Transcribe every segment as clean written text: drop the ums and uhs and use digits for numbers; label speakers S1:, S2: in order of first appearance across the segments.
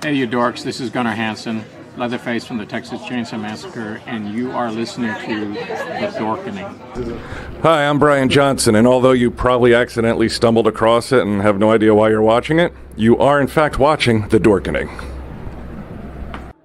S1: Hey, you dorks, this is Gunnar Hansen, Leatherface from the Texas Chainsaw Massacre, and you are listening to The Dorkening.
S2: Hi, I'm Brian Johnson, and although you probably accidentally stumbled across it and have no idea why you're watching it, you are in fact watching The Dorkening.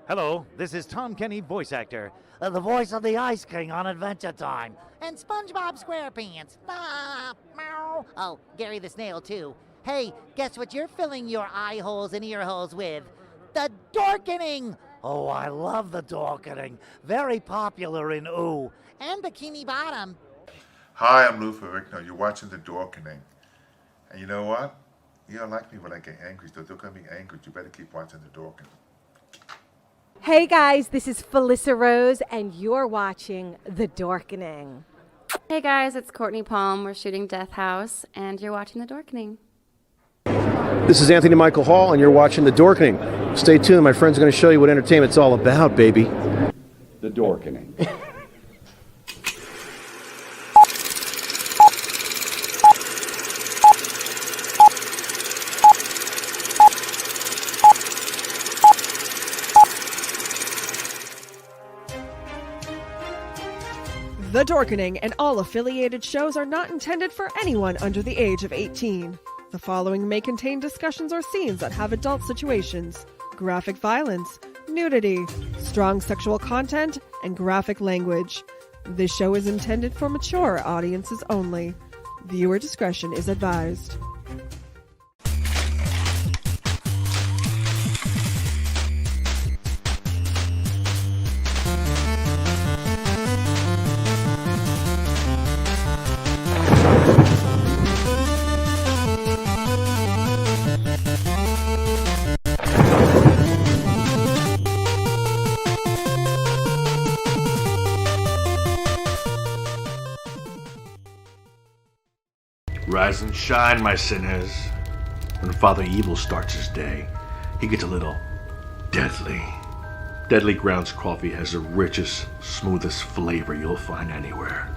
S3: Hello, this is Tom Kenny, voice actor, the voice of the Ice King on Adventure Time, and SpongeBob SquarePants. Ah, meow. Oh, Gary the Snail, too. Hey, guess what you're filling your eye holes and ear holes with? The Dorkening! Oh, I love the Dorkening. Very popular in Ooh. And Bikini Bottom.
S4: Hi, I'm Lou Ferrigno. You're watching The Dorkening. And you know what? You don't like me when I get angry, so don't get me angry. You better keep watching The Dorkening.
S5: Hey guys, this is Felissa Rose, and you're watching The Dorkening.
S6: Hey guys, it's Courtney Palm. We're shooting Death House, and you're watching The Dorkening.
S7: This is Anthony Michael Hall, and you're watching The Dorkening. Stay tuned. My friend's going to show you what entertainment's all about, baby.
S8: The Dorkening.
S9: The Dorkening and all affiliated shows are not intended for anyone under the age of 18. The following may contain discussions or scenes that have adult situations, graphic violence, nudity, strong sexual content, and graphic language. This show is intended for mature audiences only. Viewer discretion is advised.
S10: Rise and shine, my sinners. When Father Evil starts his day, he gets a little deadly. Deadly Grounds coffee has the richest, smoothest flavor you'll find anywhere.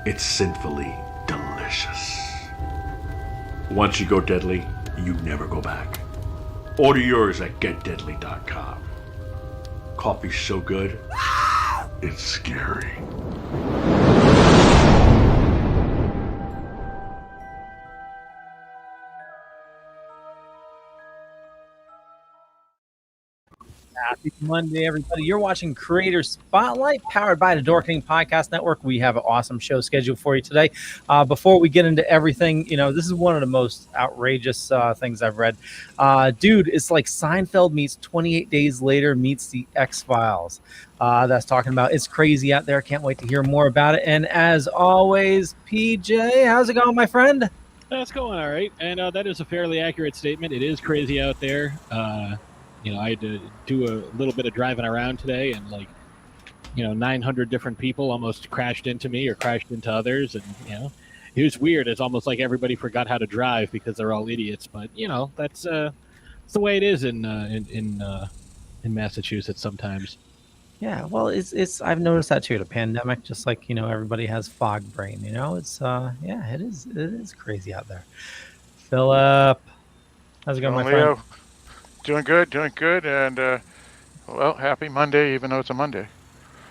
S10: It's sinfully delicious. Once you go deadly, you never go back. Order yours at getdeadly.com. Coffee's so good, it's scary.
S11: Happy Monday, everybody. You're watching Creator Spotlight, powered by the Dorkening Podcast Network. We have an awesome show scheduled for you today. Before we get into everything, this is one of the most outrageous things I've read. Dude, it's like Seinfeld meets 28 Days Later meets the X-Files. That's talking about it's crazy out there. Can't wait to hear more about it. And as always, PJ, how's it going, my friend?
S12: That's going all right. And that is a fairly accurate statement. It is crazy out there. I had to do a little bit of driving around today, and 900 different people almost crashed into me or crashed into others, and it was weird. It's almost like everybody forgot how to drive because they're all idiots. But that's the way it is in Massachusetts sometimes.
S11: Yeah, well, it's I've noticed that too. The pandemic, just like everybody has fog brain. It's it is crazy out there. Philip, how's it going, my
S13: Leo?
S11: friend?
S13: Doing good, and happy Monday, even though it's a Monday.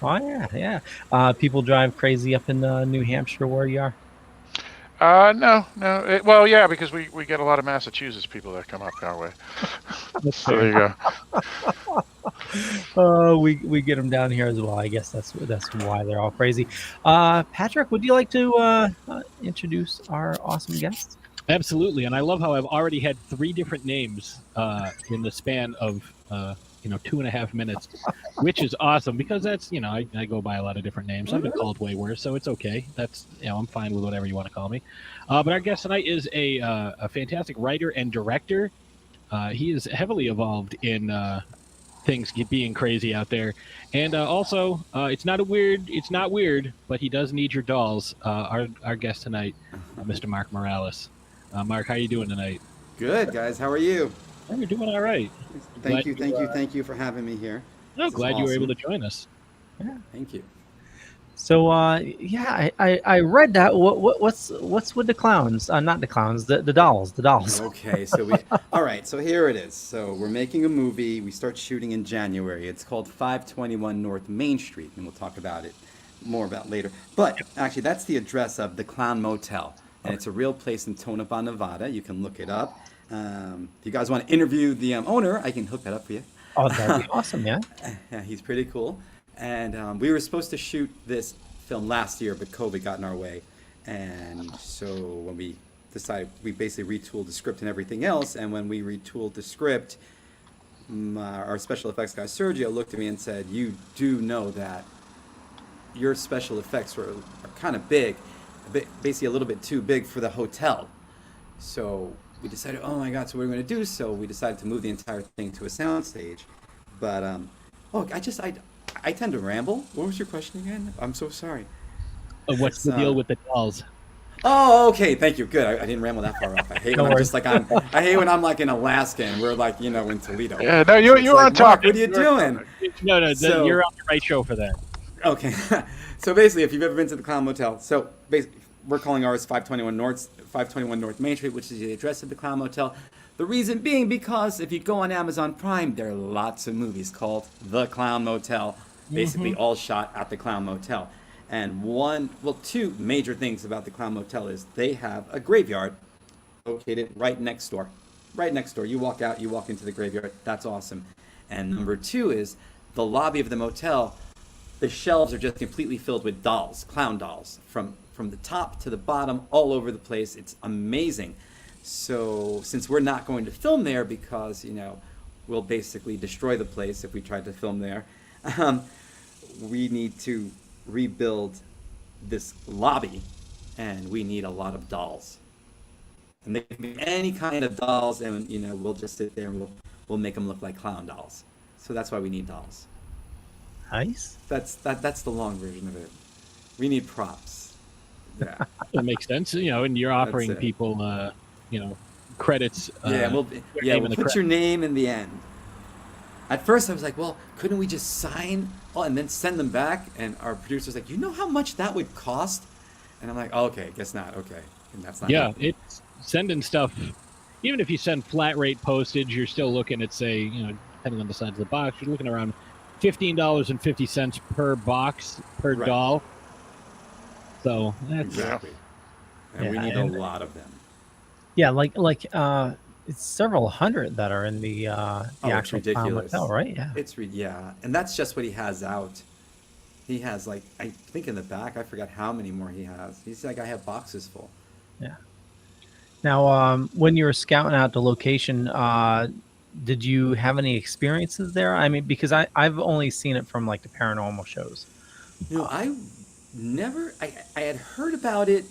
S11: Oh yeah. People drive crazy up in New Hampshire where you are.
S13: No. Because we get a lot of Massachusetts people that come up our way. So there you
S11: go. We get them down here as well. I guess that's why they're all crazy. Patrick, would you like to introduce our awesome guest?
S12: Absolutely, and I love how I've already had 3 different names in the span of 2.5 minutes, which is awesome because that's I go by a lot of different names. I've been called way worse, so it's okay. That's I'm fine with whatever you want to call me. But our guest tonight is a fantastic writer and director. He is heavily involved in things being crazy out there, and also it's not weird, but he does need your dolls. Our guest tonight, Mr. Marc Morales. Mark, how you doing tonight?
S14: Good, guys. How are you?
S12: You're doing all right.
S14: Thank you for having me here.
S12: Glad you were able to join us.
S14: Yeah, thank you.
S11: So yeah, I read that. What's with the clowns? Not the clowns, the dolls, the dolls.
S14: Okay, so all right, so here it is. So we're making a movie. We start shooting in January. It's called 521 North Main Street, and we'll talk about it more about later. But actually, that's the address of the Clown Motel, and it's a real place in Tonopah, Nevada. You can look it up. If you guys want to interview the owner, I can hook that up for you.
S11: Oh, that'd be awesome, yeah.
S14: Yeah, he's pretty cool. And we were supposed to shoot this film last year, but COVID got in our way. And so when we decided, we basically retooled the script and everything else. And when we retooled the script, our special effects guy, Sergio, looked at me and said, "You do know that your special effects are kind of big, basically a little bit too big for the hotel." So we decided, oh my God, so what are we going to do? So we decided to move the entire thing to a soundstage. But, I tend to ramble. What was your question again? I'm so sorry.
S12: What's the deal with the dolls?
S14: Oh, okay. Thank you. Good. I didn't ramble that far off. I hate when I'm just like I hate when I'm like in Alaska and we're like in Toledo.
S13: Yeah, no, you're
S14: like,
S13: on top.
S14: What are you doing?
S12: No, you're on the right show for that.
S14: Okay. So basically, if you've ever been to the Clown Motel, so basically we're calling ours 521 North Main Street, which is the address of the Clown Motel. The reason being because if you go on Amazon Prime, there are lots of movies called The Clown Motel, basically all shot at the Clown Motel. And two major things about the Clown Motel is they have a graveyard located right next door. Right next door. You walk out, you walk into the graveyard. That's awesome. And number two is the lobby of the motel, the shelves are just completely filled with dolls, clown dolls, from the top to the bottom, all over the place. It's amazing. So since we're not going to film there because, we'll basically destroy the place if we tried to film there, we need to rebuild this lobby, and we need a lot of dolls. And they can be any kind of dolls, and we'll just sit there and we'll make them look like clown dolls. So that's why we need dolls.
S11: Nice.
S14: That's the long version of it. We need props. Yeah.
S12: That makes sense. And you're offering people, credits.
S14: We'll put your name in the end. At first I was like, well, couldn't we just sign and then send them back? And our producer's like, you know how much that would cost? And I'm like, oh, okay, guess not. Okay. And that's not.
S12: Yeah, it's sending stuff. Even if you send flat rate postage, you're still looking at, say, depending on the size of the box, you're looking around $15.50 per box per doll. So that's
S14: exactly. And we need a lot of them.
S11: Yeah, like it's several hundred that are in the actual Clown Motel, right? Yeah.
S14: And that's just what he has out. He has I think in the back, I forgot how many more he has. He's like, I have boxes full.
S11: Yeah. Now, when you were scouting out the location, did you have any experiences there? I mean, because I've only seen it from the paranormal shows.
S14: I had heard about it,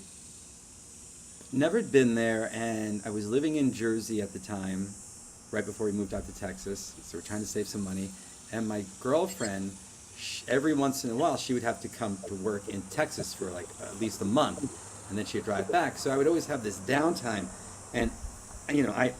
S14: never been there, and I was living in Jersey at the time, right before we moved out to Texas, so we're trying to save some money, and my girlfriend, every once in a while, she would have to come to work in Texas for at least a month, and then she'd drive back, so I would always have this downtime, and I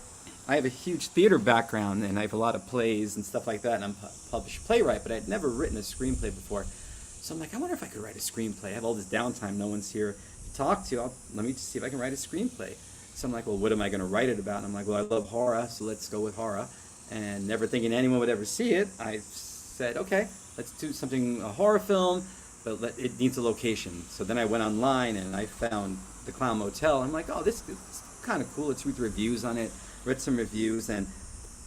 S14: have a huge theater background, and I have a lot of plays and stuff like that, and I'm a published playwright, but I'd never written a screenplay before. So I'm like, I wonder if I could write a screenplay. I have all this downtime, no one's here to talk to. Let me just see if I can write a screenplay. So I'm like, well, what am I going to write it about? And I'm like, well, I love horror, so let's go with horror. And never thinking anyone would ever see it, I said, okay, let's do a horror film, but it needs a location. So then I went online and I found the Clown Motel. I'm like, oh, this is kind of cool. Let's read the reviews on it. Read some reviews, and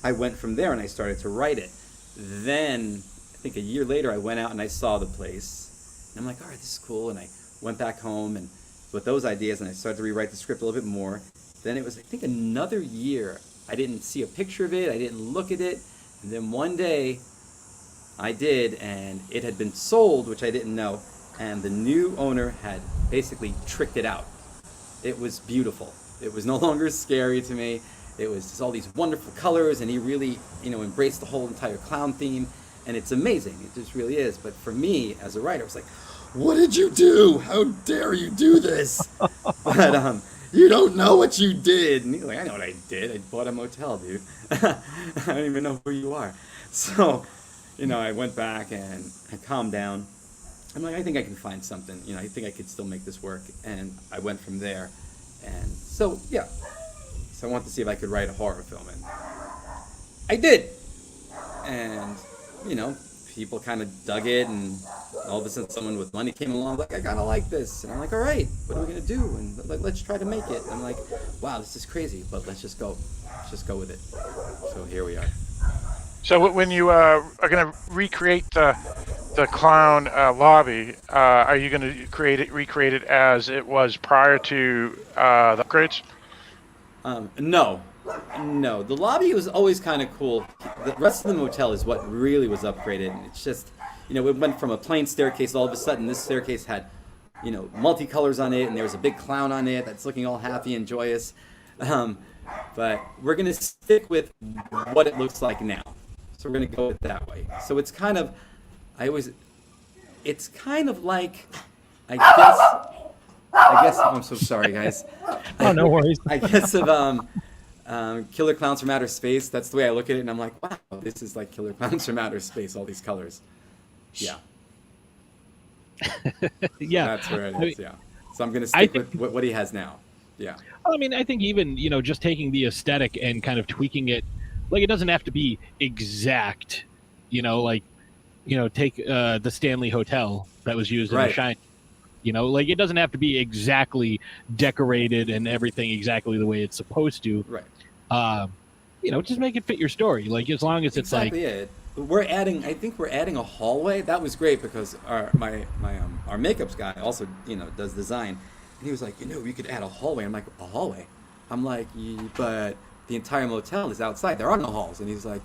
S14: I went from there and I started to write it. Then I think a year later I went out and I saw the place, and I'm like, all right, this is cool. And I went back home and with those ideas, and I started to rewrite the script a little bit more. Then it was, I think, another year. I didn't see a picture of it, I didn't look at it, and then one day I did, and it had been sold, which I didn't know, and the new owner had basically tricked it out. It was beautiful. It was no longer scary to me. It was just all these wonderful colors, and he really, embraced the whole entire clown theme, and it's amazing. It just really is. But for me, as a writer, I was like, what did you do? How dare you do this? But you don't know what you did. And he's like, I know what I did. I bought a motel, dude. I don't even know who you are. So, I went back and I calmed down, I'm like, I think I can find something. I think I could still make this work. And I went from there. And so, yeah. So I wanted to see if I could write a horror film. And I did. And, people kind of dug it. And all of a sudden someone with money came along, like, I kind of like this. And I'm like, all right, what are we going to do? And let's try to make it. And I'm like, wow, this is crazy, but let's just go. Let's just go with it. So here we are.
S13: So when you are going to recreate the clown lobby, are you going to recreate it as it was prior to the upgrades?
S14: No. The lobby was always kind of cool. The rest of the motel is what really was upgraded. It's just, it went from a plain staircase. All of a sudden, this staircase had, multicolors on it, and there was a big clown on it that's looking all happy and joyous. But we're going to stick with what it looks like now. So we're going to go with it that way. So it's kind of, it's kind of like, I guess, I'm so sorry, guys.
S11: Oh, no worries.
S14: I guess of Killer Clowns from Outer Space. That's the way I look at it, and I'm like, wow, this is like Killer Clowns from Outer Space, all these colors. Yeah.
S11: Yeah.
S14: That's where it is, yeah. So I'm going to stick with what he has now. Yeah.
S12: I mean, I think even, just taking the aesthetic and kind of tweaking it, like, it doesn't have to be exact, take the Stanley Hotel that was used in The Shining. It doesn't have to be exactly decorated and everything exactly the way it's supposed to.
S14: Right.
S12: Just make it fit your story. Like, as long as it's
S14: exactly it. I think we're adding a hallway. That was great because our makeups guy also, does design. And he was like, we could add a hallway. I'm like, a hallway? I'm like, but the entire motel is outside. There are no halls. And he's like,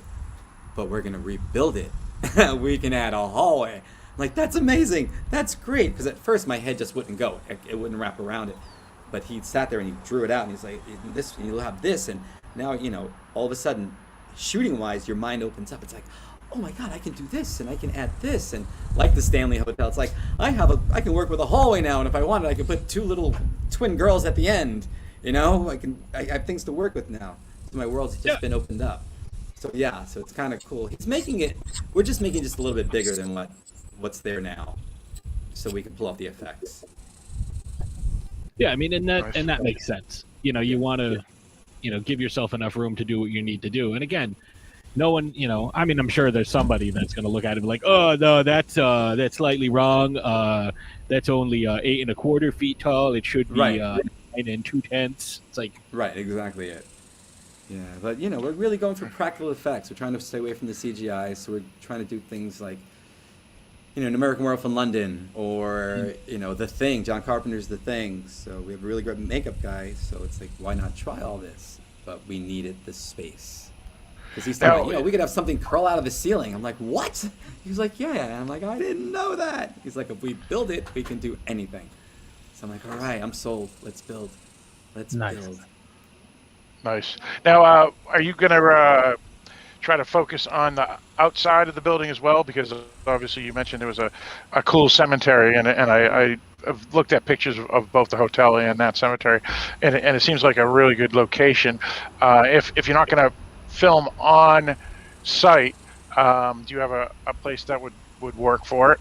S14: but we're going to rebuild it. We can add a hallway. I'm like, that's amazing. That's great. Because at first my head just wouldn't go. It wouldn't wrap around it. But he sat there and he drew it out. And he's like, this, you'll have this. And now, all of a sudden, shooting-wise, your mind opens up. It's like, oh my God, I can do this and I can add this. And like the Stanley Hotel, it's like, I can work with a hallway now. And if I wanted, I could put two little twin girls at the end. I have things to work with now. So my world's just been opened up. So yeah, so it's kind of cool. We're just making it just a little bit bigger than what's there now, so we can pull off the effects.
S12: Yeah, I mean, and that makes sense. You want to, give yourself enough room to do what you need to do. And again, no one, I mean, I'm sure there's somebody that's going to look at it and be like, oh no, that's slightly wrong. That's only 8 1/4 feet tall. It should be 9 2/10. It's like
S14: right, exactly it. Yeah, but we're really going for practical effects. We're trying to stay away from the CGI, so we're trying to do things like, An American Werewolf in London, or The Thing. John Carpenter's The Thing. So we have a really great makeup guy. So it's like, why not try all this? But we needed the space. Because he's talking, we could have something curl out of the ceiling. I'm like, what? He's like, yeah. And I'm like, I didn't know that. He's like, if we build it, we can do anything. So I'm like, all right, I'm sold. Let's build. Let's build.
S13: Nice. Now, are you going to try to focus on the outside of the building as well? Because obviously you mentioned there was a cool cemetery, and I've looked at pictures of both the hotel and that cemetery, and it seems like a really good location. If you're not going to film on site, do you have a place that would work for it?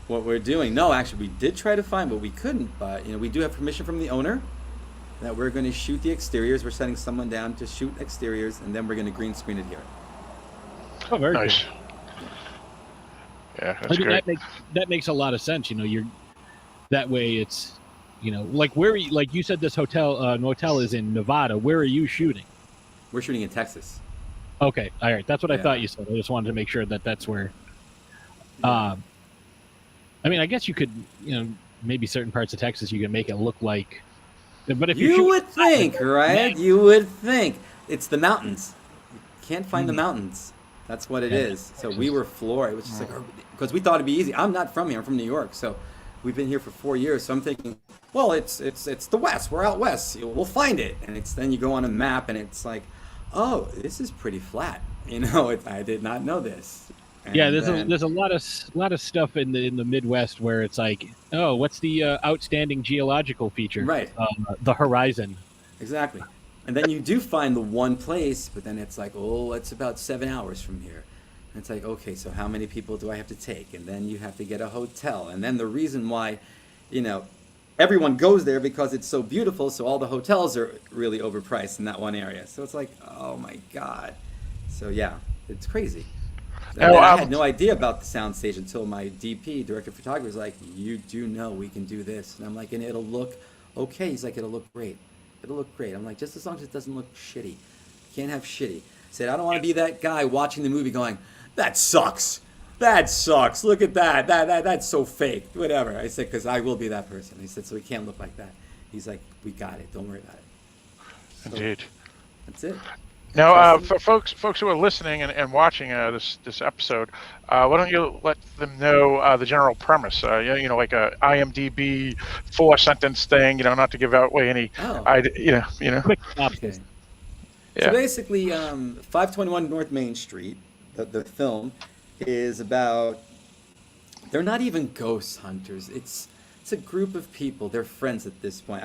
S14: What we're doing? No, actually, we did try to find, but we couldn't. But we do have permission from the owner that we're going to shoot the exteriors. We're sending someone down to shoot exteriors, and then we're going to green screen it here.
S12: Oh, very
S13: nice.
S12: Cool.
S13: Yeah, that's great.
S12: That makes a lot of sense. You're that way. It's like where like you said, this motel is in Nevada. Where are you shooting?
S14: We're shooting in Texas.
S12: Okay, all right. That's what I thought you said. I just wanted to make sure that's where. I mean, I guess you could, maybe certain parts of Texas you can make it look like. But if
S14: you would think, right? You would think it's the mountains. You can't find the mountains. That's what it is. So we were floored. It was just like, because we thought it'd be easy. I'm not from here. I'm from New York. So we've been here for 4 years. So I'm thinking, well, it's the West. We're out west. We'll find it. And then you go on a map and it's like, oh, this is pretty flat. I did not know this. And
S12: yeah, there's a lot of stuff in the Midwest where it's like, oh, what's the outstanding geological feature?
S14: Right.
S12: The horizon.
S14: Exactly. And then you do find the one place, but then it's like, oh, it's about 7 hours from here. And it's like, okay, so how many people do I have to take? And then you have to get a hotel. And then the reason why, everyone goes there because it's so beautiful, so all the hotels are really overpriced in that one area. So it's like, oh my God. So yeah, it's crazy. And I had no idea about the soundstage until my DP, director of photography, was like, you do know we can do this. And I'm like, and it'll look okay. He's like, it'll look great. It'll look great. I'm like, just as long as it doesn't look shitty. Can't have shitty. I said, I don't want to be that guy watching the movie going, that sucks. That sucks. Look at that. That's so fake. Whatever. I said, because I will be that person. He said, so we can't look like that. He's like, we got it. Don't worry about it. So,
S13: Indeed.
S14: That's it.
S13: Now, for folks who are listening and watching this episode, why don't you let them know the general premise? Like a IMDb 4-sentence thing. Not to give away any.
S14: Quick synopsis. Yeah. So basically, 521 North Main Street, the film, is about. They're not even ghost hunters. It's a group of people. They're friends at this point.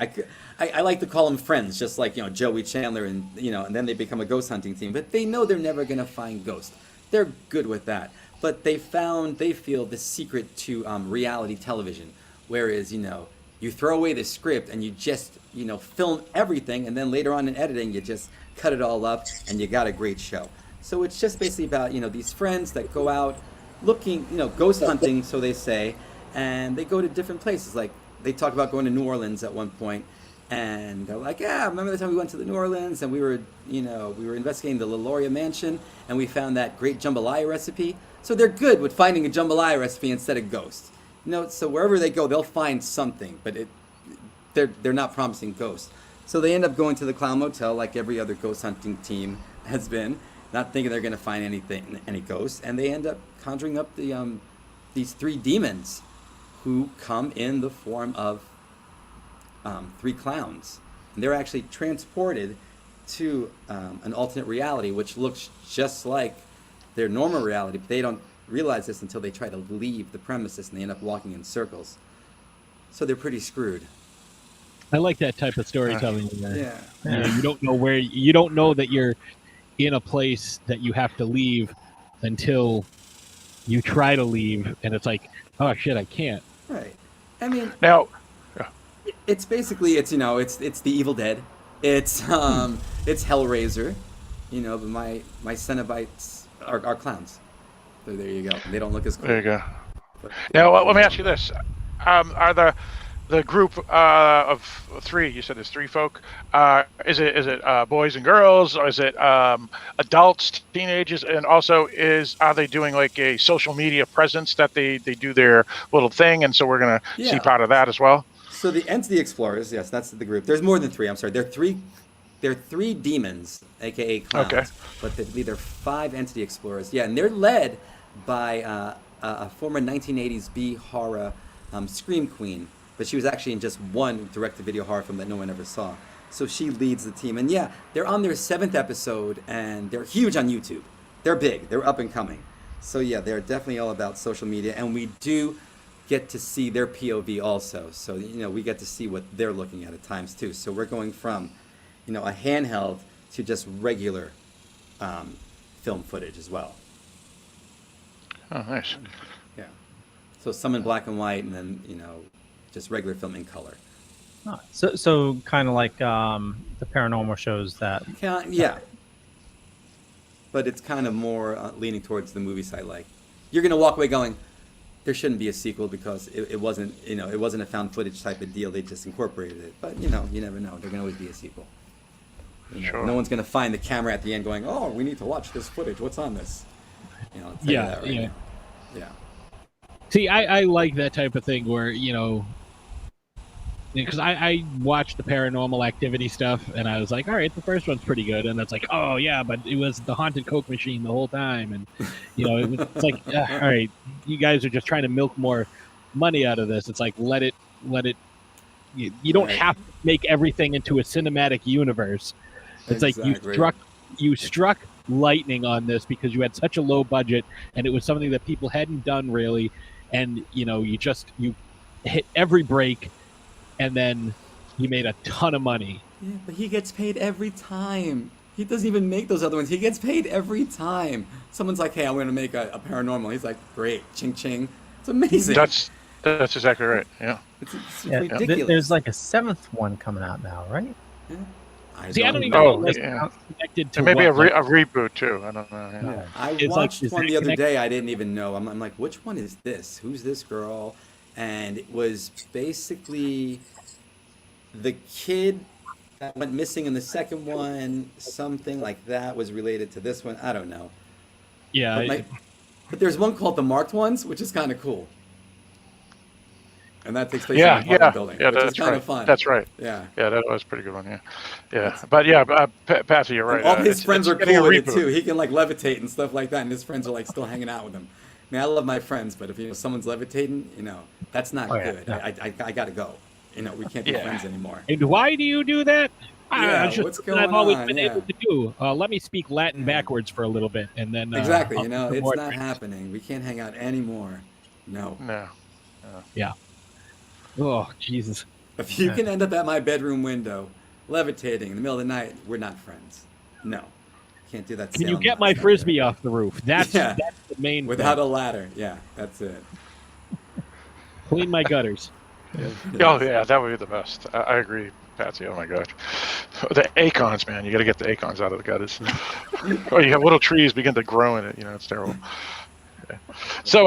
S14: I like to call them friends, just like Joey Chandler and and then they become a ghost hunting team. But they know they're never gonna find ghosts. They're good with that. But they feel the secret to reality television, whereas you throw away the script and you just film everything, and then later on in editing you just cut it all up and you got a great show. So it's just basically about these friends that go out looking ghost hunting, so they say. And they go to different places. Like they talk about going to New Orleans at one point, and they're like, "Yeah, remember the time we went to the New Orleans and we were investigating the LaLauria mansion and we found that great jambalaya recipe." So they're good with finding a jambalaya recipe instead of ghosts. So wherever they go, they'll find something, but they're not promising ghosts. So they end up going to the Clown Motel like every other ghost hunting team has been, not thinking they're going to find any ghosts, and they end up conjuring up these 3 demons, who come in the form of 3 clowns. And they're actually transported to an alternate reality, which looks just like their normal reality, but they don't realize this until they try to leave the premises, and they end up walking in circles. So they're pretty screwed.
S12: I like that type of storytelling.
S14: Yeah.
S12: You don't know that you're in a place that you have to leave until you try to leave, and it's like, oh shit, I can't.
S14: Right. I mean,
S13: now,
S14: it's basically it's the Evil Dead, it's Hellraiser, but my Cenobites are clowns. So there you go. They don't look as cool.
S13: There you go. Now let me ask you this: are the group of 3? You said there's 3 folk. Is it boys and girls, or is it adults, teenagers, and also are they doing like a social media presence that they do their little thing, and so we're gonna see part of that as well?
S14: So the Entity Explorers, yes, that's the group. There's more than 3. I'm sorry. They're 3 demons, aka clowns.
S13: Okay.
S14: But they're 5 Entity Explorers. Yeah, and they're led by a former 1980s B horror scream queen. But she was actually in just one direct-to-video horror film that no one ever saw. So she leads the team. And yeah, they're on their 7th episode, and they're huge on YouTube. They're big. They're up and coming. So yeah, they're definitely all about social media. And we do get to see their POV also. So, we get to see what they're looking at times, too. So we're going from, a handheld to just regular film footage as well.
S13: Oh, nice.
S14: Yeah. So some in black and white, and then, just regular film in color.
S11: So kind of like the paranormal shows that.
S14: Yeah. But it's kind of more leaning towards the movie side. Like, you're gonna walk away going, there shouldn't be a sequel because it wasn't a found footage type of deal. They just incorporated it. But you never know. There can always be a sequel.
S13: Sure.
S14: No one's gonna find the camera at the end going, oh, we need to watch this footage. What's on this?
S12: Yeah.
S14: Yeah.
S12: See, I like that type of thing where, because I watched the Paranormal Activity stuff, and I was like, all right, the first one's pretty good. And it's like, oh, yeah, but it was the haunted Coke machine the whole time. And, it's like, all right, you guys are just trying to milk more money out of this. It's like, let it. You don't have to make everything into a cinematic universe. It's like you struck lightning on this because you had such a low budget, and it was something that people hadn't done really. And, you hit every break, and then he made a ton of money.
S14: Yeah, but he gets paid every time. He doesn't even make those other ones. He gets paid every time. Someone's like, hey, I'm going to make a paranormal. He's like, great, ching ching. It's amazing.
S13: That's exactly right. Yeah.
S14: It's
S11: Yeah,
S14: ridiculous.
S11: there's like a 7th one coming out now, right?
S14: Yeah.
S12: See, I don't even
S13: know.
S12: know if
S13: Yeah.
S12: that's connected to
S13: And maybe
S12: what,
S13: a reboot too. I don't know. Yeah.
S14: I
S12: It's
S14: watched
S12: is
S14: one
S12: that
S14: the other
S12: connected?
S14: day. I didn't even know. I'm like, which one is this? Who's this girl? And it was basically the kid that went missing in the second one. Something like that was related to this one. I don't know.
S12: Yeah.
S14: But there's one called The Marked Ones, which is kind of cool. And that takes place
S13: Yeah,
S14: in an apartment building,
S13: yeah,
S14: which is
S13: that's
S14: kind
S13: right.
S14: of fun.
S13: That's right.
S14: Yeah.
S13: Yeah, that was a pretty good one. Yeah, yeah. But yeah, Patsy, you're right.
S14: And all his
S13: It's
S14: friends are
S13: getting a
S14: cool with it
S13: reboot.
S14: too. He can like levitate and stuff like that, and his friends are like still hanging out with him. I mean, I love my friends, but if someone's levitating, that's not good.
S11: no.
S14: I gotta go. We can't be friends anymore.
S12: And why do you do that?
S14: Yeah,
S12: Just
S14: what's
S12: something
S14: going
S12: I've always
S14: on?
S12: been
S14: Yeah.
S12: able to do. Let me speak Latin backwards for a little bit, and then
S14: Exactly.
S12: I'll do
S14: It's
S12: more
S14: not
S12: drinks.
S14: happening. We can't hang out anymore. No.
S13: No.
S12: Yeah. Oh Jesus.
S14: If you can end up at my bedroom window, levitating in the middle of the night, we're not friends. No. Can't do that.
S12: Can you
S14: sailing
S12: get my
S14: stuff.
S12: frisbee off the roof? That's
S14: Yeah.
S12: that's the main.
S14: Without
S12: thing.
S14: a ladder. Yeah, that's it.
S12: Clean my gutters.
S13: Oh yeah, that would be the best. I agree, Patsy. Oh my God, the acorns, man. You got to get the acorns out of the gutters. Or you have little trees begin to grow in it. It's terrible. Yeah. So,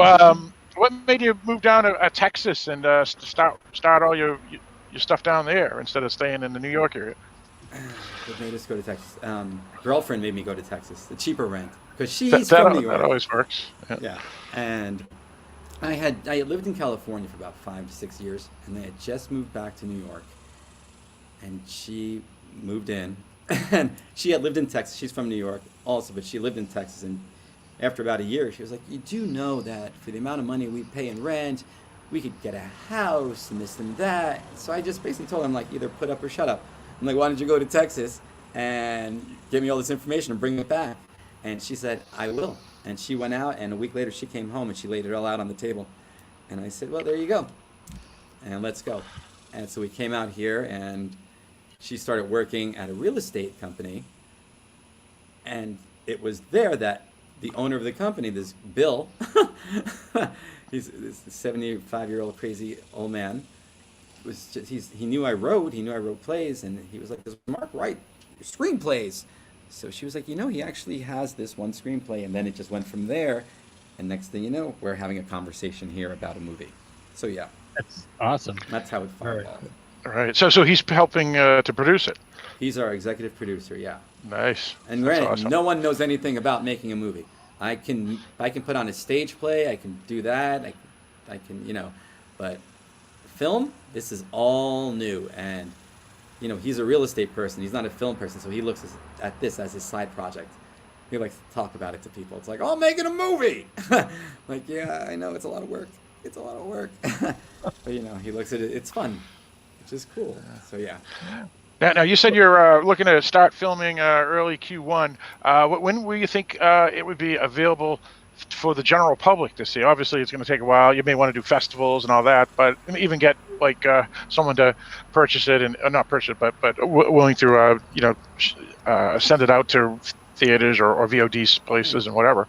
S13: what made you move down to Texas and start all your stuff down there instead of staying in the New York area?
S14: What made us go to Texas? Girlfriend made me go to Texas. The cheaper rent, because she's from New York.
S13: That always works.
S14: Yeah, and I had lived in California for about 5 to 6 years, and I had just moved back to New York, and she moved in, and she had lived in Texas. She's from New York also, but she lived in Texas, and after about a year, she was like, you do know that for the amount of money we pay in rent, we could get a house and this and that. So I just basically told her, I'm like, either put up or shut up. I'm like, why don't you go to Texas and give me all this information and bring it back? And she said, I will. And she went out, and a week later she came home and she laid it all out on the table. And I said, well, there you go. And let's go. And so we came out here, and she started working at a real estate company. And it was there that the owner of the company, this Bill, he's this 75-year-old crazy old man, he knew I wrote plays, and he was like, does Mark write screenplays? So she was like, he actually has this one screenplay, and then it just went from there, and next thing you know, we're having a conversation here about a movie. So yeah.
S12: That's awesome.
S14: That's how it started.
S13: All right. So he's helping to produce it.
S14: He's our executive producer, yeah.
S13: Nice.
S14: And
S13: That's
S14: granted,
S13: awesome.
S14: no one knows anything about making a movie. I can put on a stage play, I can do that, I can, but film, this is all new. And, he's a real estate person, he's not a film person, so he looks at this as his side project. He likes to talk about it to people. It's like, oh, I'm making a movie! Like, yeah, I know, it's a lot of work. It's a lot of work. But, he looks at it, it's fun, which is cool. So, yeah.
S13: Now you said you're looking to start filming early Q1. When will you think it would be available for the general public to see? Obviously, it's going to take a while. You may want to do festivals and all that, but even get someone to purchase it and not purchase it, but willing to send it out to theaters or VOD places and whatever.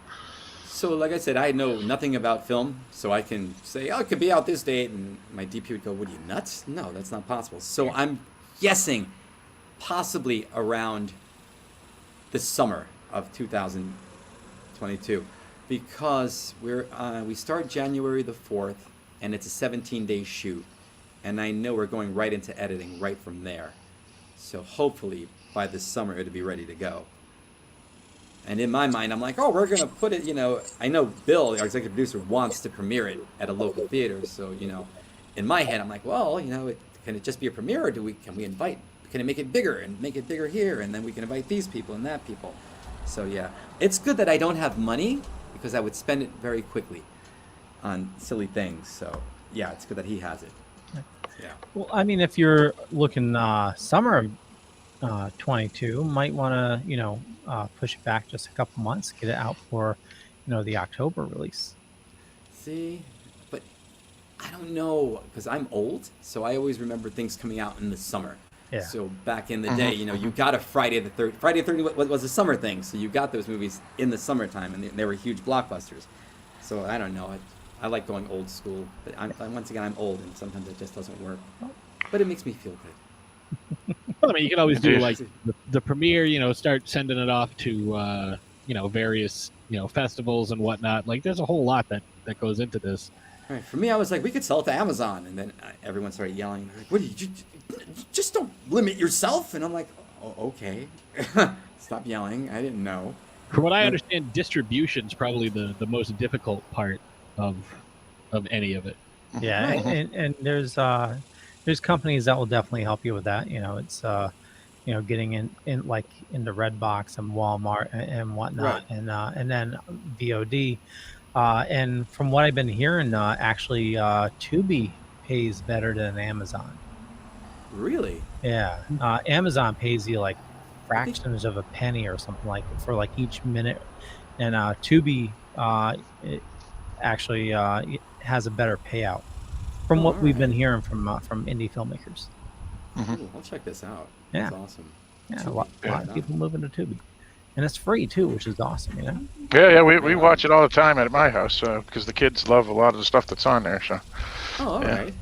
S14: So, like I said, I know nothing about film, so I can say, oh, it could be out this date, and my DP would go, what are you, nuts? No, that's not possible. So I'm guessing possibly around the summer of 2022, because we start January the 4th, and it's a 17-day shoot, and I know we're going right into editing right from there. So hopefully by this summer it'll be ready to go. And in my mind, I'm like, oh, we're gonna put it, I know Bill, our executive producer, wants to premiere it at a local theater, so in my head I'm like, well, can it just be a premiere, or can we invite? Can it make it bigger and make it bigger here, and then we can invite these people and that people? So yeah, it's good that I don't have money, because I would spend it very quickly on silly things. So yeah, it's good that he has it. Yeah.
S11: Well, I mean, if you're looking summer of 22, might want to push it back just a couple months, get it out for the October release.
S14: See, but I don't know, because I'm old, so I always remember things coming out in the summer.
S11: Yeah.
S14: So back in the day, you know, you got a Friday the 13th was a summer thing, so you got those movies in the summertime, and they were huge blockbusters. So I don't know, I like going old school, but once again, I'm old, and sometimes it just doesn't work. But it makes me feel good.
S12: Well, I mean, you can always do like the premiere, you know, start sending it off to, you know, various, you know, festivals and whatnot. Like, there's a whole lot that goes into this.
S14: Right. For me, I was like, we could sell it to Amazon, and then everyone started yelling, like, "What? You just don't limit yourself." And I'm like, "Oh, okay, stop yelling. I didn't know."
S12: From what I understand, distribution's probably the most difficult part of any of it.
S11: Yeah, and there's companies that will definitely help you with that. You know, it's you know, getting in like into Redbox and Walmart and whatnot,
S14: Right.
S11: and then VOD. And from what I've been hearing, actually, Tubi pays better than Amazon.
S14: Really?
S11: Yeah, Amazon pays you like fractions of a penny or something like for like each minute, and Tubi it actually has a better payout from what we've been hearing from indie filmmakers.
S14: Ooh, I'll check this out.
S11: Yeah.
S14: That's awesome.
S11: Yeah, a lot of people moving to Tubi, and it's free too, which is awesome. You know.
S13: Yeah, we watch it all the time at my house because the kids love a lot of the stuff that's on there. So.
S14: Oh, all
S13: yeah.
S14: right.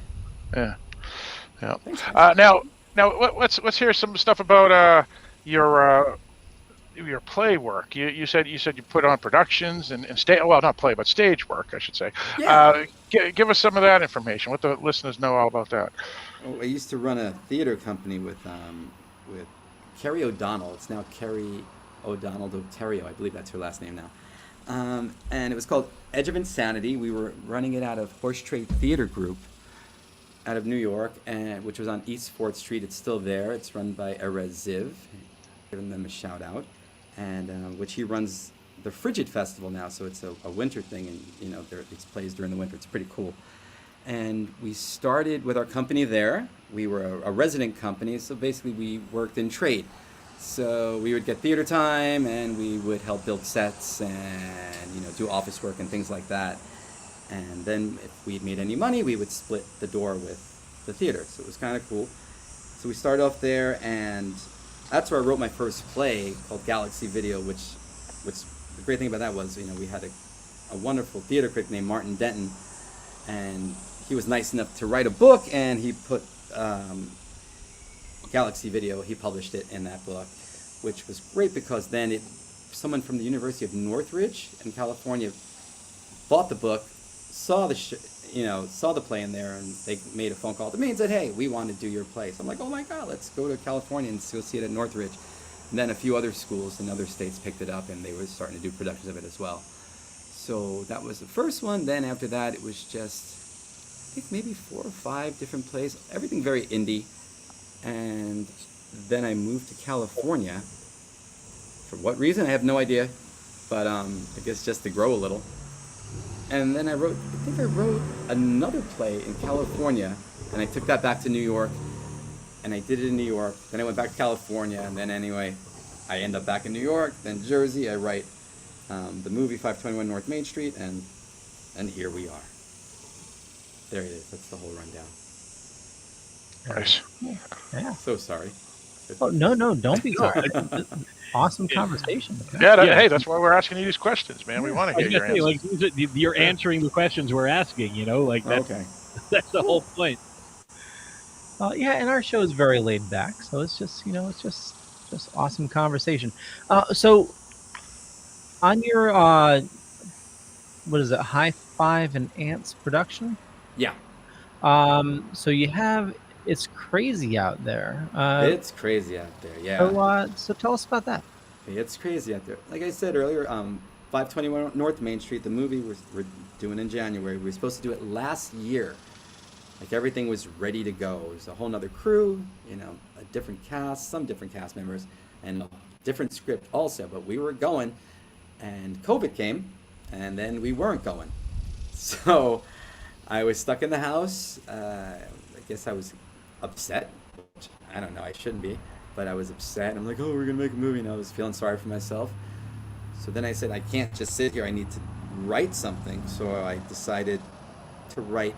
S13: Yeah. Yeah. Now let's hear some stuff about your play work. You said you put on productions and not play, but stage work, I should say.
S14: Yeah.
S13: Give us some of that information. What the listeners know all about that.
S14: Oh, I used to run a theater company with Kerry O'Donnell. It's now Kerry O'Donnell Doterio. I believe that's her last name now. And it was called Edge of Insanity. We were running it out of Horse Trade Theater Group out of New York, and which was on East 4th Street. It's still there. It's run by Erez Ziv. Giving them a shout out. And which he runs the Frigid Festival now, so it's a winter thing, and you know, it's plays during the winter. It's pretty cool. And we started with our company there. We were a resident company, so basically we worked in trade. So we would get theater time, and we would help build sets and, you know, do office work and things like that. And then if we made any money, we would split the door with the theater. So it was kind of cool. So we started off there, and that's where I wrote my first play called Galaxy Video, which the great thing about that was, you know, we had a wonderful theater critic named Martin Denton, and he was nice enough to write a book, and he put Galaxy Video, he published it in that book, which was great because then someone from the University of Northridge in California bought the book, saw the play in there, and they made a phone call to me and said, "Hey, we want to do your play." So I'm like, "Oh my God, let's go to California and go see it at Northridge." And then a few other schools in other states picked it up, and they were starting to do productions of it as well. So that was the first one. Then after that, it was just, I think maybe 4 or 5 different plays, everything very indie. And then I moved to California. For what reason, I have no idea, but I guess just to grow a little. And then I wrote another play in California, and I took that back to New York, and I did it in New York. Then I went back to California, and then anyway, I end up back in New York, then Jersey. I write the movie 521 North Main Street, and here we are. There it is. That's the whole rundown.
S13: Nice.
S11: Yeah.
S14: So sorry.
S11: Oh, no, don't be sorry. Awesome conversation.
S13: Hey, that's why we're asking you these questions, man. We want to get your answers.
S12: Like, you're answering the questions we're asking, you know, like that's,
S14: okay.
S12: That's the whole point.
S11: Yeah, and our show is very laid back, so it's just, you know, it's just awesome conversation. So on your what is it, High Five and Ants production?
S14: Yeah.
S11: So you have It's Crazy Out There.
S14: It's crazy out there, yeah.
S11: So tell us about that.
S14: It's crazy out there. Like I said earlier, 521 North Main Street, the movie we're doing in January. We were supposed to do it last year. Like everything was ready to go. It was a whole nother crew, you know, a different cast, some different cast members, and a different script also. But we were going, and COVID came, and then we weren't going. So I was stuck in the house. I guess I was upset, which I don't know, I shouldn't be, but I was upset. I'm like, oh, we're gonna make a movie, and I was feeling sorry for myself. So then I said, I can't just sit here, I need to write something. So I decided to write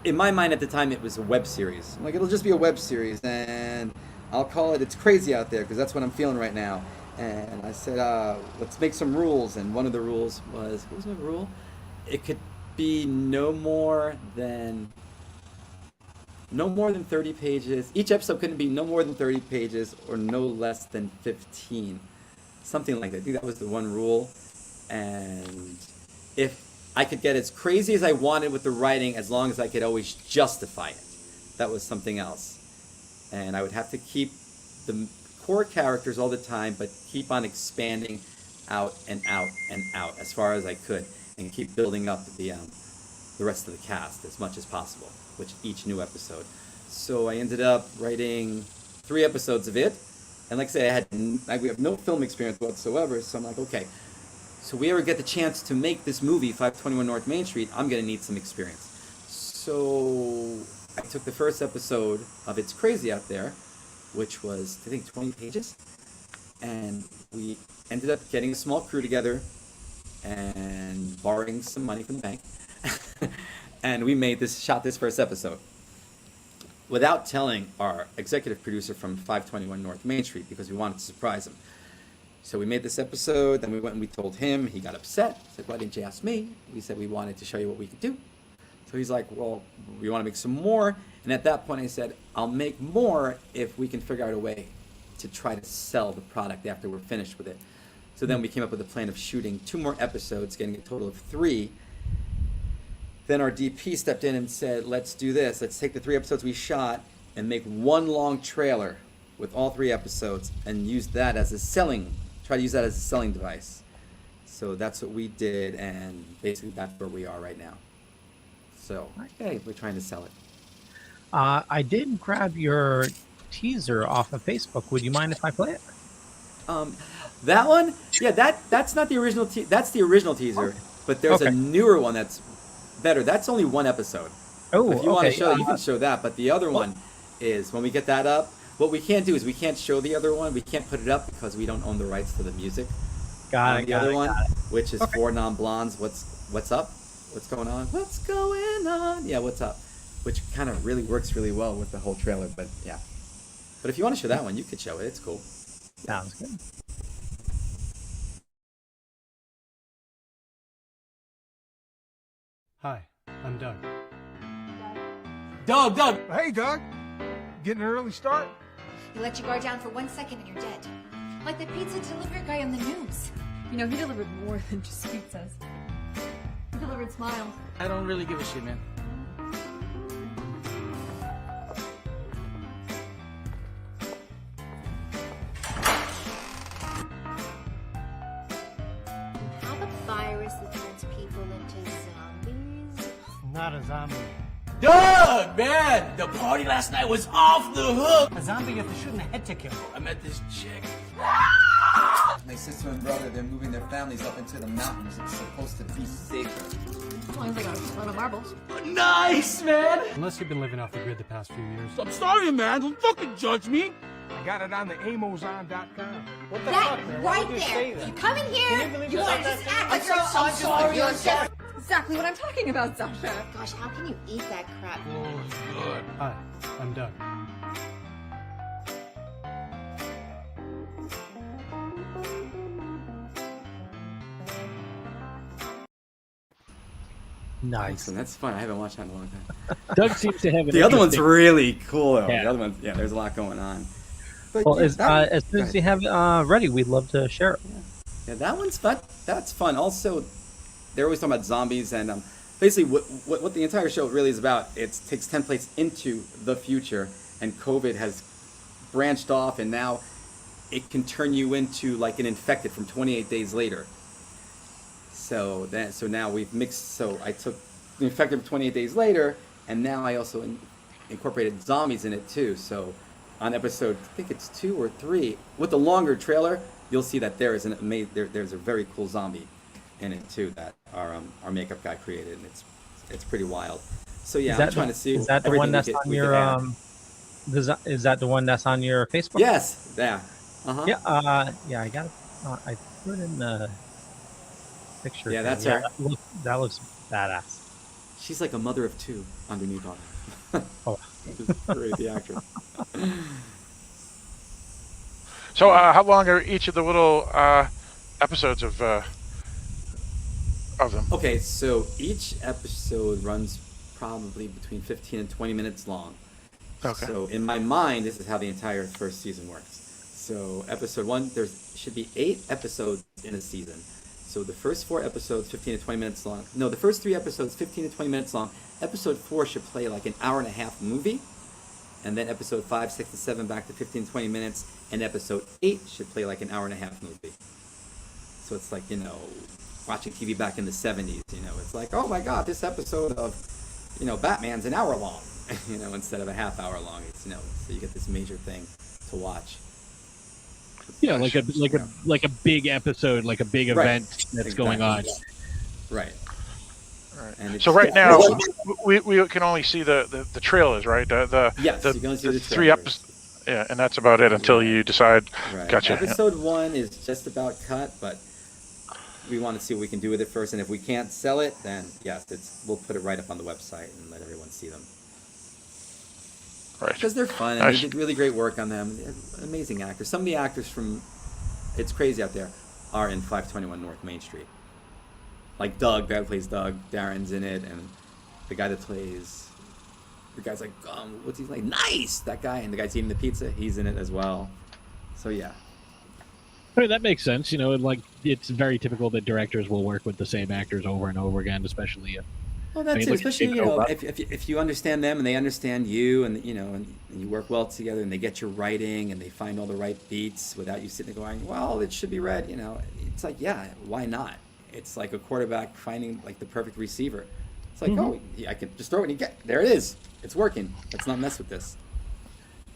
S14: in my mind at the time, it was a web series. I'm like, it'll just be a web series, and I'll call it It's Crazy Out There, because that's what I'm feeling right now. And I said, let's make some rules. And one of the rules was, what was my rule? It could be no more than 30 pages. Each episode couldn't be no more than 30 pages or no less than 15. Something like that. I think that was the one rule. And if I could get as crazy as I wanted with the writing, as long as I could always justify it. That was something else. And I would have to keep the core characters all the time, but keep on expanding out and out and out as far as I could, and keep building up the rest of the cast as much as possible, which each new episode. So I ended up writing 3 episodes of it, and like I say, we have no film experience whatsoever. So I'm like, okay. So we ever get the chance to make this movie, 521 North Main Street, I'm going to need some experience. So I took the first episode of It's Crazy Out There, which was, I think, 20 pages. And we ended up getting a small crew together and borrowing some money from the bank. And we shot this first episode without telling our executive producer from 521 North Main Street, because we wanted to surprise him. So we made this episode, then we went and we told him. He got upset. He said, why didn't you ask me? We said we wanted to show you what we could do. So he's like, well, we want to make some more. And at that point I said, I'll make more if we can figure out a way to try to sell the product after we're finished with it. So then we came up with a plan of shooting 2 more episodes, getting a total of 3. Then our DP stepped in and said, let's do this. Let's take the 3 episodes we shot and make 1 long trailer with all 3 episodes and try to use that as a selling device. So that's what we did, and basically that's where we are right now. So, okay, we're trying to sell it.
S11: I did grab your teaser off of Facebook. Would you mind if I play it?
S14: That one? Yeah, that's not the original that's the original teaser, but there's a newer one that's better. That's only 1 episode.
S11: Oh,
S14: if you want to show it, you can show that, but the other one is, when we get that up, what we can't do is we can't show the other one. We can't put it up because we don't own the rights to the music.
S11: Got it.
S14: The other one, which is 4 Non-Blondes, What's Up? What's going on? What's going on? Yeah, what's up? Which kind of really works really well with the whole trailer, but yeah. But if you want to show that one, you could show it. It's cool.
S11: Sounds good.
S15: Hi, I'm Doug.
S16: Doug!
S15: Hey, Doug. Getting an early start?
S17: You let your guard down for 1 second and you're dead. Like the pizza delivery guy on the news.
S18: You know, he delivered more than just pizzas. He delivered smiles.
S16: I don't really give a shit, man.
S17: How the virus that turns people into zombies?
S15: Not a zombie.
S16: Doug, man! The party last night was off the hook!
S15: A zombie, you have to shoot in the head to kill.
S16: I met this chick.
S14: My sister and brother, they're moving their families up into the mountains. It's supposed to be safer.
S18: As long as they got a ton of marbles.
S16: Nice, man!
S15: Unless you've been living off the grid the past few years.
S16: I'm sorry, man. Don't fucking judge me.
S15: I got it on the amozon.com.
S17: What the fuck, man? Right there! You come in here, you want to just act like you're so sorry on Jeff.
S18: Exactly what I'm talking about, Sasha.
S17: Gosh, how can you eat that crap?
S16: Oh, it's good.
S15: Hi, I'm Doug.
S11: Nice.
S14: So that's fun. I haven't watched that in a long time.
S12: Doug seems to have an
S14: The other one's really cool, though.
S12: Yeah.
S14: The other one's, there's a lot going on. But
S11: Well,
S14: yeah,
S11: as soon as you have it ready, we'd love to share it.
S14: Yeah, that one's fun. That's fun. Also, they're always talking about zombies, and basically what the entire show really is about, it takes 10 place into the future, and COVID has branched off, and now it can turn you into like an infected from 28 days later. So now we've mixed. So I took the infected from 28 days later, and now I also incorporated zombies in it too. So on episode, I think it's 2 or 3, with the longer trailer, you'll see that there's a very cool zombie in it too that our makeup guy created, and it's pretty wild. So yeah, I'm trying to see.
S11: Is that the one that's on your Is that the one that's on your Facebook?
S14: Yes. Yeah.
S11: Yeah. Yeah. I got it. I put in the picture.
S14: Yeah, that's
S11: her.
S14: her.
S11: That looks badass.
S14: she's like a mother of two underneath all that. Oh, great, the actress.
S13: So, how long are each of the little episodes of them?
S14: Okay, so each episode runs probably between 15 and 20 minutes long.
S13: Okay.
S14: So in my mind, this is how the entire first season works. So episode 1, there should be 8 episodes in a season. So the first 4 episodes, 15 to 20 minutes long. No, the first 3 episodes, 15 to 20 minutes long. Episode 4 should play like an hour and a half movie. And then episode 5, 6, and 7 back to 15, 20 minutes. And episode 8 should play like an hour and a half movie. So it's like, watching TV back in the 70s, it's like, oh my God, this episode of, Batman's an hour long, instead of a half hour long. It's, so you get this major thing to watch.
S12: Yeah, like a big episode, like a big event that's going on.
S14: Right.
S13: And so right now, we can only see the trailers, right?
S14: Yes, you can only see the
S13: 3 episodes. Yeah, and that's about it until you decide.
S14: Right.
S13: Gotcha.
S14: Episode 1 is just about cut, but we want to see what we can do with it first. And if we can't sell it, then yes, we'll put it right up on the website and let everyone see them.
S13: Right.
S14: Because they're fun, and we did really great work on them. They're amazing actors. Some of the actors from It's Crazy Out There are in 521 North Main Street. Like Doug, the guy that plays Doug, Darren's in it, and the guy that plays, the guy's like, what's his name? Nice! That guy, and the guy's eating the pizza, he's in it as well. So yeah.
S12: I mean, that makes sense. It's very typical that directors will work with the same actors over and over again, especially if...
S14: Well, that's it. Especially, if you understand them and they understand you, and and you work well together, and they get your writing, and they find all the right beats without you sitting there going, well, it should be read. It's like, yeah, why not? It's like a quarterback finding like the perfect receiver. It's like, I can just throw it and there it is. It's working. Let's not mess with this.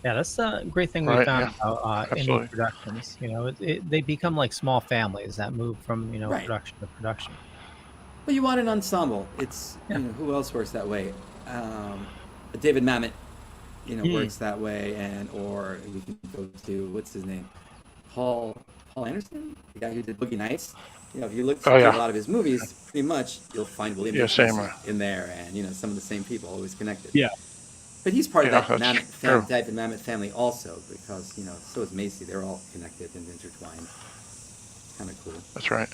S11: Yeah, that's a great thing we found about indie productions. They become like small families that move from production to production.
S14: Well, you want an ensemble. It's who else works that way? David Mamet, works that way, or we can go to what's his name, Paul Anderson, the guy who did Boogie Nights. If you look at a lot of his movies, pretty much you'll find William in there, and some of the same people always connected.
S12: Yeah.
S14: But he's part of that David Mamet family also, because so is Macy. They're all connected and intertwined. Kind of cool.
S13: That's right.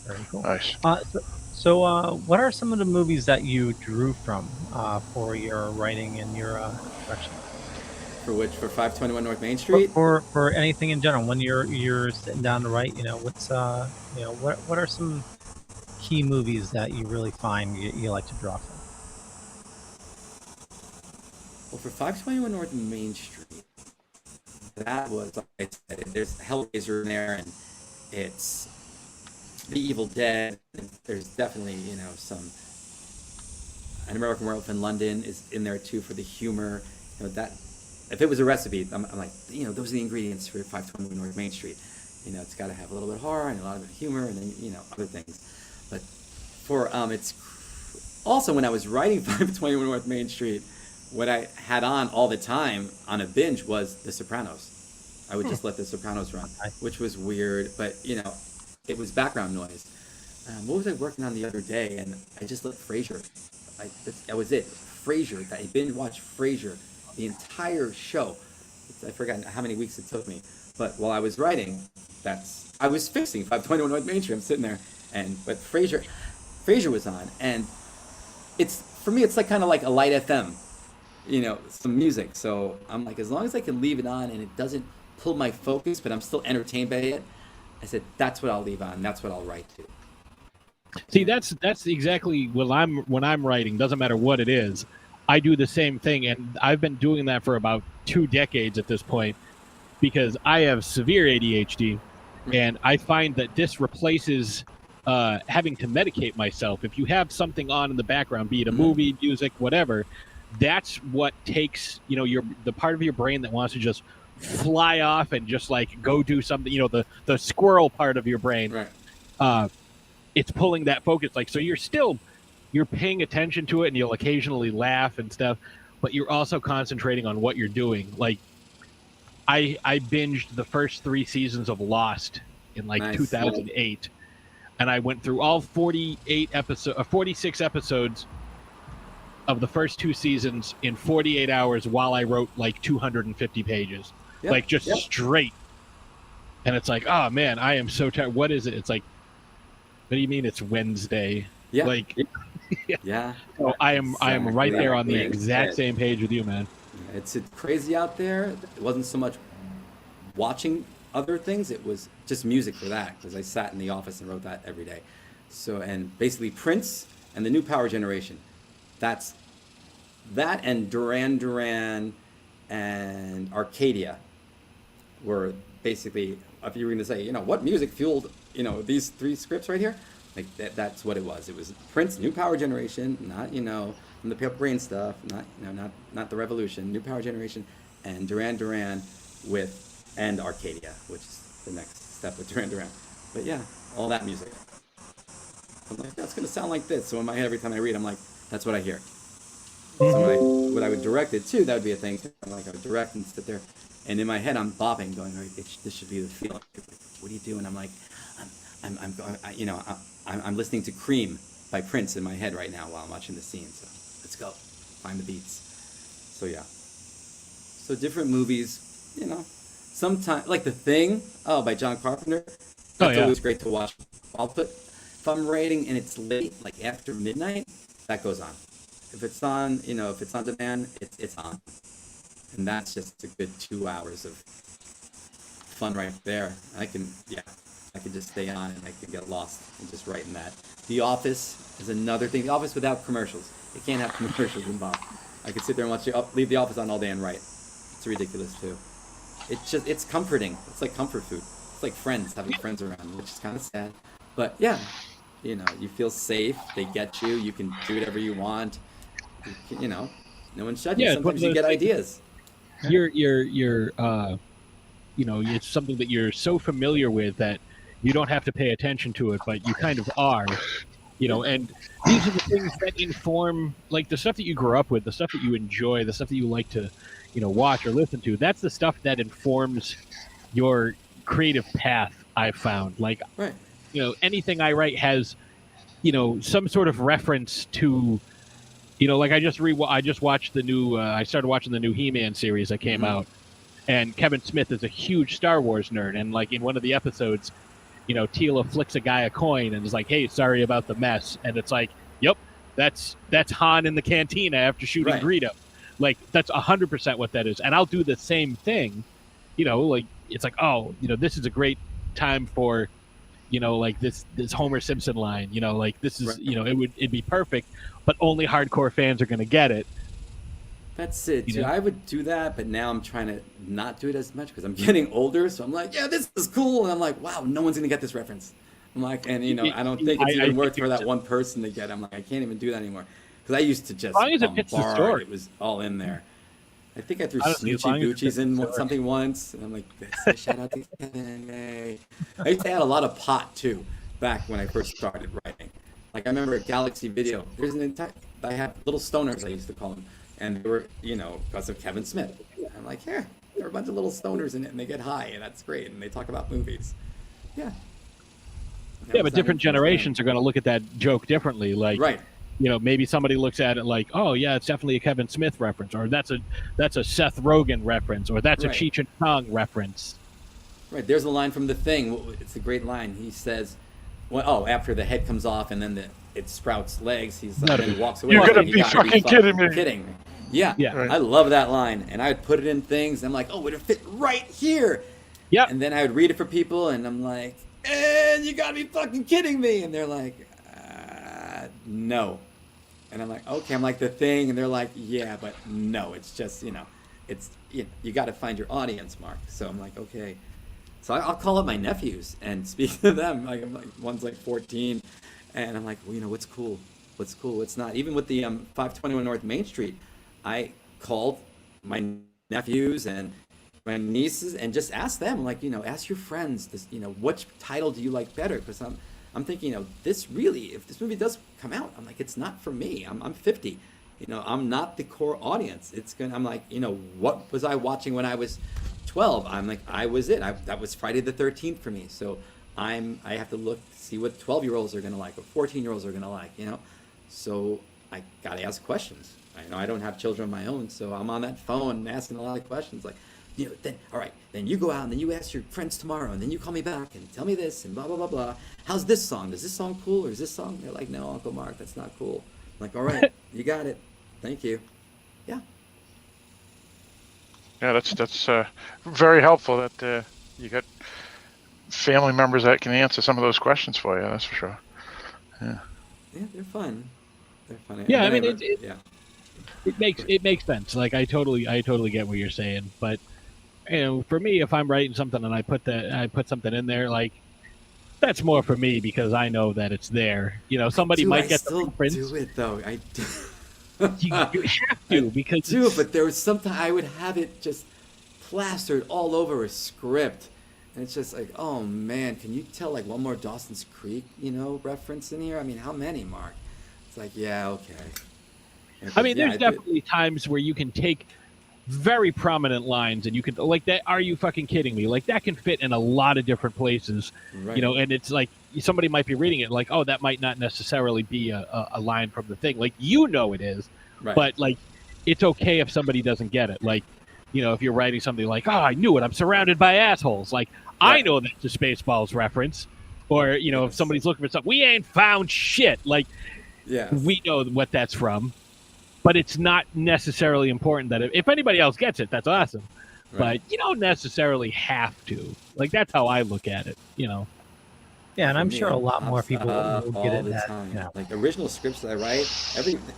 S11: Very cool.
S13: Nice.
S11: So, what are some of the movies that you drew from for your writing and your production?
S14: For 521 North Main Street?
S11: For anything in general, when you're sitting down to write, what's what are some key movies that you really find you like to draw from?
S14: Well, for 521 North Main Street, that was, like I said, there's Hellraiser in there, and it's The Evil Dead. And there's definitely, some An American Werewolf in London is in there too for the humor. That if it was a recipe, I'm like, those are the ingredients for 521 North Main Street. It's got to have a little bit of horror and a lot of humor, and then other things. But for it's also when I was writing 521 North Main Street, what I had on all the time on a binge was The Sopranos. I would just let The Sopranos run, which was weird, but it was background noise. What was I working on the other day? And I just let Frasier. That was it. Frasier. I binge watched Frasier the entire show. I forgot how many weeks it took me. But while I was writing, I was fixing 521 North Main Street. I'm sitting there, but Frasier was on, and for me it's like kind of like a light FM, some music. So I'm like, as long as I can leave it on and it doesn't pull my focus, but I'm still entertained by it, I said that's what I'll leave on. That's what I'll write to.
S12: See, that's exactly when I'm writing. Doesn't matter what it is, I do the same thing, and I've been doing that for about 2 decades at this point, because I have severe ADHD, and I find that this replaces having to medicate myself. If you have something on in the background, be it a movie, music, whatever, that's what takes the part of your brain that wants to just fly off and just like go do something. The squirrel part of your brain.
S14: Right.
S12: It's pulling that focus. So you're paying attention to it, and you'll occasionally laugh and stuff, but you're also concentrating on what you're doing. Like I binged the first 3 seasons of Lost in 2008. and I went through all 46 episodes of the first 2 seasons in 48 hours while I wrote like 250 pages, like just straight. And it's like, oh man, I am so tired. What is it? It's like, what do you mean it's Wednesday?
S14: Yeah.
S12: Like,
S14: yeah.
S12: So I am right there on the
S14: Exactly.
S12: exact same page with you, man.
S14: It's crazy out there. It wasn't so much watching other things. It was just music for that, because I sat in the office and wrote that every day. So, and basically Prince and the new power generation. That's that, and Duran Duran and Arcadia were basically, if you were going to say, what music fueled, these 3 scripts right here, like that's what it was. It was Prince, new power generation, not, from the Purple Rain stuff, not the Revolution, new power generation, and Duran Duran and Arcadia, which is the next step with Duran Duran. But yeah, all that music. I'm like, that's going to sound like this. So in my head, every time I read, I'm like, that's what I hear. So what I would direct it to, that would be a thing. Like I would direct and sit there, and in my head, I'm bopping, going, this should be the feeling. What do you do? And I'm like, I'm listening to Cream by Prince in my head right now while I'm watching the scene. So let's go, find the beats. So yeah. So different movies, sometimes, like The Thing, by John Carpenter. That's always great to watch. If I'm writing and it's late, like after midnight, that goes on. If it's on, if it's on demand, it's on. And that's just a good 2 hours of fun right there. I can just stay on and I can get lost and just writing that. The Office is another thing. The Office without commercials. It can't have commercials involved. I could sit there and leave The Office on all day and write. It's ridiculous too. It's comforting. It's like comfort food. It's like friends, having friends around, which is kind of sad. But yeah, you feel safe. They get you. You can do whatever you want. No one shut you. Sometimes you get ideas.
S12: It's something that you're so familiar with that you don't have to pay attention to it, but you kind of are, and these are the things that inform, like, the stuff that you grew up with, the stuff that you enjoy, the stuff that you like to, watch or listen to. That's the stuff that informs your creative path, I've found. Like,
S14: right.
S12: Anything I write has, some sort of reference to, like I just watched the new, I started watching the new He-Man series that came out. And Kevin Smith is a huge Star Wars nerd. And like in one of the episodes, Tila flicks a guy a coin and is like, hey, sorry about the mess. And it's like, yep, that's Han in the cantina after shooting Greedo. Like, that's 100% what that is. And I'll do the same thing. Like, it's like, oh, this is a great time for, like this Homer Simpson line, like this is, it'd be perfect, but only hardcore fans are going to get it.
S14: That's it, too. I would do that, but now I'm trying to not do it as much because I'm getting older. So I'm like, yeah, this is cool. And I'm like, wow, no one's going to get this reference. I'm like, and, I don't think it's even worth for that one person to get. I'm like, I can't even do that anymore. Because I used to just bombard. It was all in there. I think I threw Snoochie Goochies in something once. And I'm like, shout out to Kevin. Yay. I used to add a lot of pot, too, back when I first started writing. Like, I remember at Galaxy Video, there's an entire, I have little stoners, I used to call them. And they were, because of Kevin Smith. I'm like, yeah, there are a bunch of little stoners in it, and they get high, and that's great. And they talk about movies. Yeah.
S12: Yeah, but different generations are going to look at that joke differently. Like, maybe somebody looks at it like, oh yeah, it's definitely a Kevin Smith reference, or that's a Seth Rogen reference, or that's a Cheech and Chong reference.
S14: Right. There's a line from The Thing. It's a great line. He says, well, after the head comes off, and then it sprouts legs. He's like, and he walks away.
S13: You're gonna be fucking kidding me.
S14: Kidding me. Yeah, I love that line, and I would put it in things. And I'm like, oh, it'll fit right here.
S12: Yeah.
S14: And then I would read it for people, and I'm like, you gotta be fucking kidding me. And they're like, no. And I'm like, okay. I'm like, The Thing, and they're like, yeah, but no. It's just, it's you got to find your audience, Mark. So I'm like, okay. So I'll call up my nephews and speak to them. Like, one's like 14, and I'm like, well, what's cool, what's not. Even with the 521 North Main Street, I called my nephews and my nieces and just asked them, like, ask your friends, this, which title do you like better? Because I'm thinking, this really, if this movie does come out, I'm like, it's not for me. I'm 50. I'm not the core audience. I'm like, what was I watching when I was 12? I'm like, I was it. That was Friday the 13th for me. So I have to see what 12-year-olds are going to like, or 14-year-olds are going to like, So I got to ask questions. I don't have children of my own, so I'm on that phone asking a lot of questions like, then, all right, then you go out and then you ask your friends tomorrow and then you call me back and tell me this and blah, blah, blah, blah. How's this song? Is this song cool or is this song? They're like, no, Uncle Mark, that's not cool. I'm like, all right, you got it. Thank you. Yeah.
S13: Yeah, that's very helpful that you got family members that can answer some of those questions for you. That's for sure. Yeah.
S14: Yeah, they're fun. They're funny.
S12: Yeah, I mean, it makes sense. Like I totally get what you're saying. But for me, if I'm writing something and I put something in there, like that's more for me because I know that it's there. Somebody might get the reference.
S14: Do it though. I do.
S12: You have to because
S14: but there was sometimes I would have it just plastered all over a script, and it's just like, oh man, can you tell like one more Dawson's Creek, reference in here? I mean, how many, Mark? It's like, yeah, okay.
S12: I mean, there's definitely times where you can take very prominent lines and you can like that. Are you fucking kidding me? Like that can fit in a lot of different places,
S14: Right.
S12: And it's like somebody might be reading it like, oh, that might not necessarily be a line from the thing. Like, it is,
S14: Right.
S12: but like, it's okay if somebody doesn't get it. Like, if you're writing something like, oh, I knew it. I'm surrounded by assholes. Like, I know that's a Spaceballs reference. Or, if somebody's looking for something, we ain't found shit. Like, we know what that's from. But it's not necessarily important that if anybody else gets it, that's awesome.
S14: Right.
S12: But you don't necessarily have to. Like, that's how I look at it,
S11: Yeah, and I'm
S14: For me,
S11: sure a
S14: it
S11: lot more
S14: pops
S11: people
S14: up
S11: will get
S14: all
S11: it.
S14: the time. Like original scripts that I write,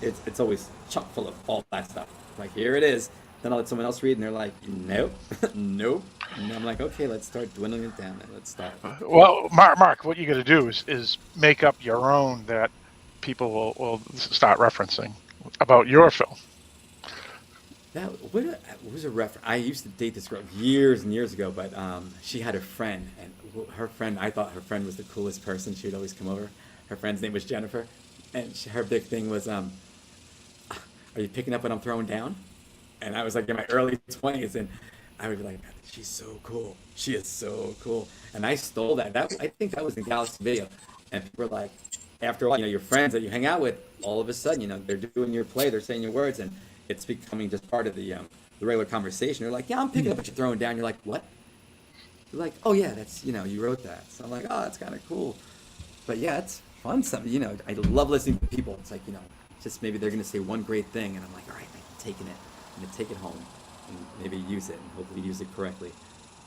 S14: it's always chock full of all that stuff. Like, here it is. Then I'll let someone else read, and they're like, nope, nope. And I'm like, okay, let's start dwindling it down, and let's start.
S13: Well, Mark, what you got to do is make up your own that people will start referencing about your film.
S14: What was a reference? I used to date this girl years and years ago, but she had a friend, and her friend, I thought her friend was the coolest person. She would always come over. Her friend's name was Jennifer, and her big thing was, are you picking up what I'm throwing down? And I was like in my early 20s, and I would be like, she's so cool. She is so cool. And I stole that. I think that was in Galaxy Video. And people were like, after a while, your friends that you hang out with, all of a sudden, they're doing your play, they're saying your words, and it's becoming just part of the regular conversation. They're like, yeah, I'm picking up what you're throwing down. You're like, what? You're like, oh yeah, that's, you wrote that. So I'm like, oh, that's kind of cool. But yeah, it's fun. I love listening to people. It's like, just maybe they're going to say one great thing, and I'm like, all right, I'm taking it. I'm going to take it home and maybe use it and hopefully use it correctly.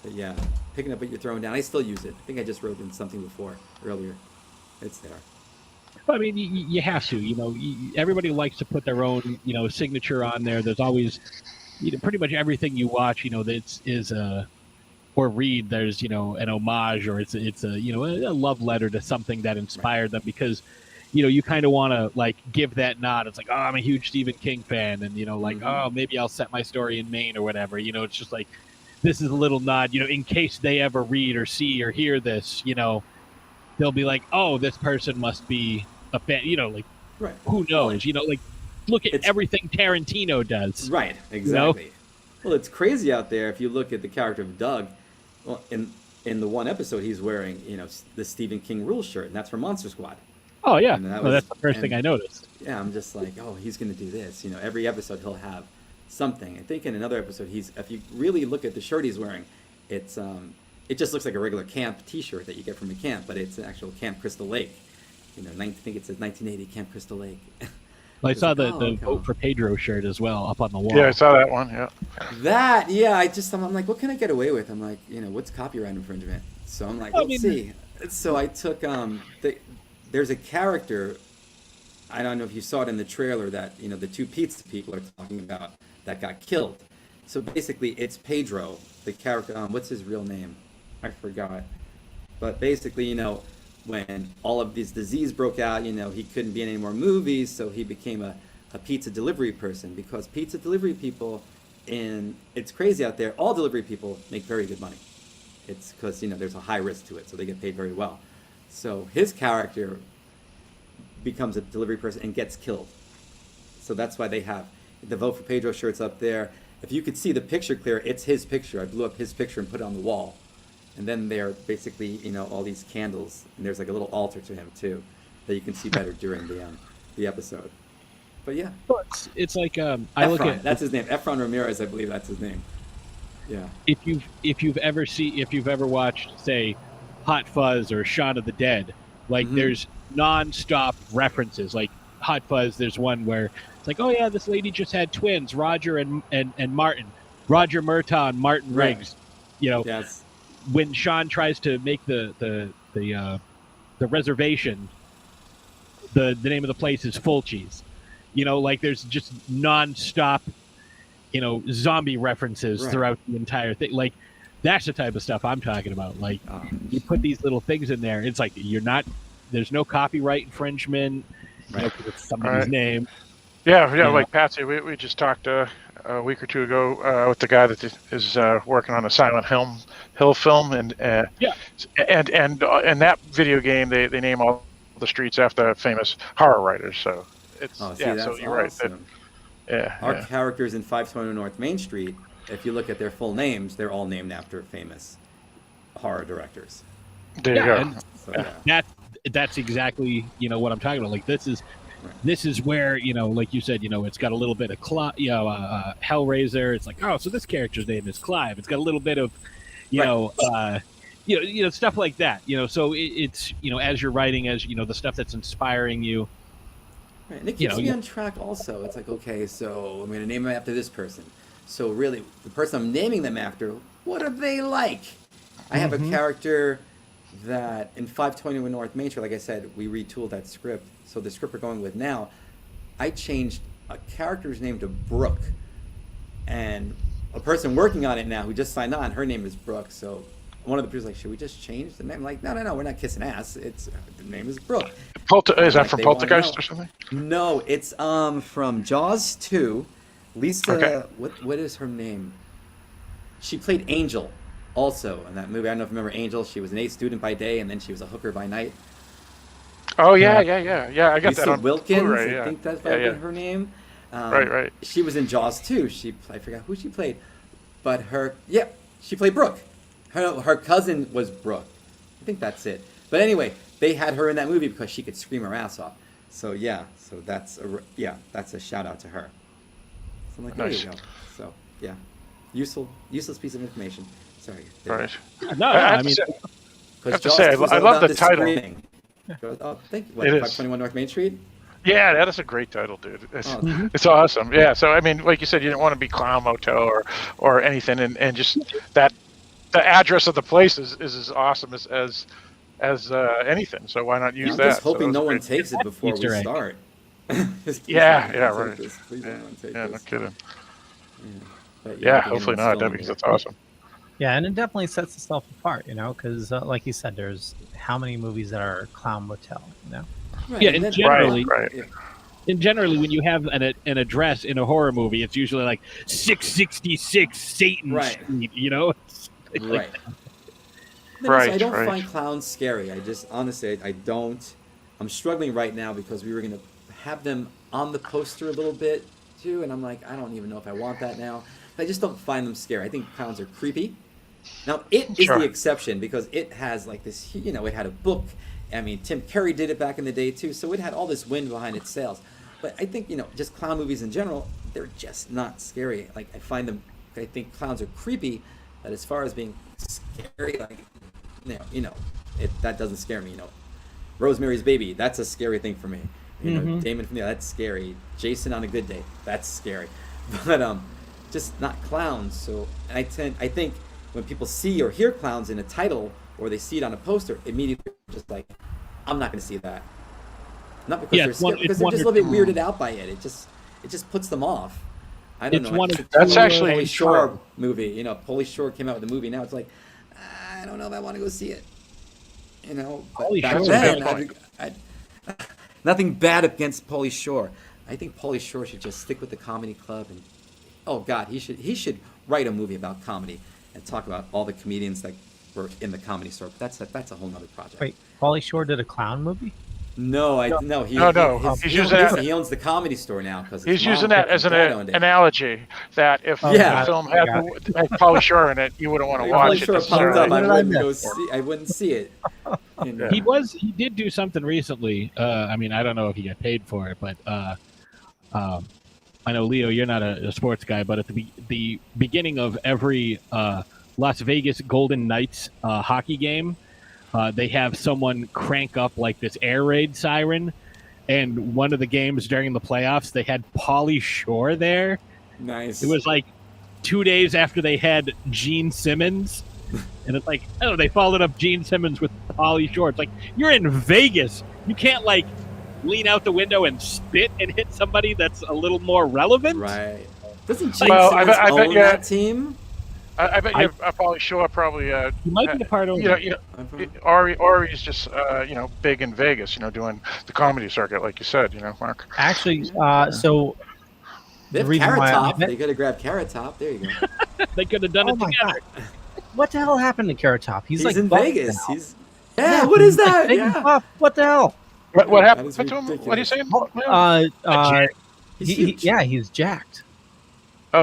S14: But yeah, picking up what you're throwing down, I still use it. I think I just wrote in something earlier. It's there.
S12: Well, I mean, you have to. Everybody likes to put their own, signature on there. There's always, pretty much everything you watch, that is or read. There's, an homage or it's a love letter to something that inspired them because, you kind of want to like give that nod. It's like, oh, I'm a huge Stephen King fan, and like, oh, maybe I'll set my story in Maine or whatever. It's just like, this is a little nod, in case they ever read or see or hear this, they'll be like, oh, this person must be a fan, like,
S14: right.
S12: Who knows, like, look at everything Tarantino does.
S14: Right, exactly. Well, it's crazy out there if you look at the character of Doug. Well, in the one episode, he's wearing, the Stephen King Rules shirt, and that's from Monster Squad.
S12: Oh, yeah. That's the first thing I noticed.
S14: Yeah, I'm just like, oh, he's going to do this. Every episode he'll have something. I think in another episode, if you really look at the shirt he's wearing, it just looks like a regular camp T-shirt that you get from a camp, but it's an actual Camp Crystal Lake. I think it says 1980 Camp Crystal Lake.
S12: Well, I saw the Vote for Pedro shirt as well up on the wall.
S13: Yeah, I saw that one, yeah.
S14: I'm like, what can I get away with? I'm like, what's copyright infringement? So I'm like, let's see. So I took, there's a character, I don't know if you saw it in the trailer, that, the two pizza people are talking about that got killed. So basically, it's Pedro, the character, what's his real name? I forgot. But basically, when all of this disease broke out, he couldn't be in any more movies, so he became a pizza delivery person, because pizza delivery people, it's crazy out there, all delivery people make very good money. It's because, there's a high risk to it, so they get paid very well. So his character becomes a delivery person and gets killed. So that's why they have the Vote for Pedro shirts up there. If you could see the picture clear, it's his picture. I blew up his picture and put it on the wall. And then they're basically, all these candles, and there's like a little altar to him too, that you can see better during the episode. But yeah,
S12: it's like I
S14: Efron,
S12: look at
S14: that's his name, Efron Ramirez, I believe that's his name. Yeah.
S12: If you've ever watched, say, Hot Fuzz or Shaun of the Dead, like there's non-stop references. Like Hot Fuzz, there's one where it's like, oh yeah, this lady just had twins, Roger and Martin, Roger Murtaugh and Martin Riggs.
S14: Yes.
S12: When Sean tries to make the reservation, the name of the place is Fulci's. Like there's just non-stop, zombie references throughout the entire thing. Like that's the type of stuff I'm talking about. Like you put these little things in there. It's like there's no copyright infringement. Because it's somebody's name.
S13: Yeah, like Patsy, we just talked a week or two ago with the guy that is working on a Silent Hill film, and that video game they name all the streets after famous horror writers. So it's so you're
S14: awesome.
S13: Right.
S14: Our characters in 520 North Main Street, if you look at their full names, they're all named after famous horror directors.
S13: There you go.
S12: That's exactly what I'm talking about. Like this is where like you said, it's got a little bit of Hellraiser. It's like, oh, so this character's name is Clive. It's got a little bit of stuff like that. So it's as you're writing, as the stuff that's inspiring you.
S14: Right, and it keeps me on track. Also, it's like, okay, so I'm going to name them after this person. So really, the person I'm naming them after, what are they like? I have a character that in 521 North Main Street, like I said, we retooled that script. So the script we're going with now, I changed a character's name to Brooke. And a person working on it now who just signed on, her name is Brooke. So one of the producers like, should we just change the name? Like, no, we're not kissing ass. The name is Brooke.
S13: Is that from Poltergeist or something?
S14: No, it's from Jaws 2. Lisa,
S13: okay.
S14: What is her name? She played Angel. Also, in that movie, I don't know if you remember Angel. She was an A student by day, and then she was a hooker by night.
S13: Oh yeah. I got
S14: Lisa
S13: that on
S14: Wilkins.
S13: Blu-ray,
S14: I think that's her name.
S13: Right.
S14: She was in Jaws too. I forgot who she played, but she played Brooke. Her cousin was Brooke. I think that's it. But anyway, they had her in that movie because she could scream her ass off. So that's a shout out to her. So I'm like, there you go. So yeah, useless piece of information. Sorry.
S13: Right.
S12: No, I mean,
S13: I have to say, I love the title.
S14: Oh, thank you.
S13: It is
S14: 521 North Main Street?
S13: Yeah, that is a great title, dude. It's awesome. Yeah, so I mean, like you said, you didn't want to be Clown Motel or anything, and just that the address of the place is as awesome as anything. So why not use that?
S14: I'm just hoping no one takes it before we start.
S13: Right. No kidding. Yeah, hopefully not, because that's awesome.
S11: Yeah, and it definitely sets itself apart, because like you said, there's how many movies that are Clown Motel,
S12: Right. Yeah, and generally, and generally, when you have an address in a horror movie, it's usually like 666 Satan Street,
S14: Right. I don't find clowns scary. I just, honestly, I don't. I'm struggling right now because we were going to have them on the poster a little bit, too, and I'm like, I don't even know if I want that now. I just don't find them scary. I think clowns are creepy. Now, it is the exception because it has like this, it had a book. I mean, Tim Curry did it back in the day too, so it had all this wind behind its sails. But I think, just clown movies in general, they're just not scary. Like, I think clowns are creepy, but as far as being scary, like, that doesn't scare me, Rosemary's Baby, that's a scary thing for me. Damon from that's scary. Jason on a Good Day, that's scary. But, just not clowns. So I think when people see or hear clowns in a title or they see it on a poster, immediately just like, I'm not going to see that. Not because they're scared, because they're just a little bit weirded out by it. It just puts them off. I don't know.
S13: That's actually
S14: Pauly Shore movie. Pauly Shore came out with a movie. Now it's like, I don't know if I want to go see it. But back then, nothing bad against Pauly Shore. I think Pauly Shore should just stick with the comedy club and. Oh God, he should write a movie about comedy and talk about all the comedians that were in the Comedy Store. But that's a whole nother project.
S11: Wait, Pauly Shore did a clown movie?
S14: No, he owns the Comedy Store now because
S13: he's using that as an analogy that if the film had Pauly Shore in it, you wouldn't want to watch it.
S14: I wouldn't see it.
S12: He did do something recently. I mean, I don't know if he got paid for it, but I know, Leo, you're not a sports guy, but at the beginning of every Las Vegas Golden Knights hockey game, they have someone crank up like this air raid siren, and one of the games during the playoffs, they had Pauly Shore there.
S14: Nice.
S12: It was like 2 days after they had Gene Simmons, and it's like, they followed up Gene Simmons with Pauly Shore. It's like, you're in Vegas. You can't like lean out the window and spit and hit somebody that's a little more relevant.
S14: Right. Doesn't Gene Simmons own that team?
S13: I bet you Pauly Shore probably.
S12: He might be a part of.
S13: Ari's just big in Vegas. Doing the comedy circuit, like you said. Mark.
S11: Actually, so
S14: they have Carrot Top. They could have grabbed Carrot Top. There you go.
S12: They could have done it together.
S11: What the hell happened to Carrot Top? He's like
S14: in Vegas.
S11: Now.
S14: What is that?
S11: Yeah. What the hell?
S13: What happened to him? What are you saying?
S11: He's jacked.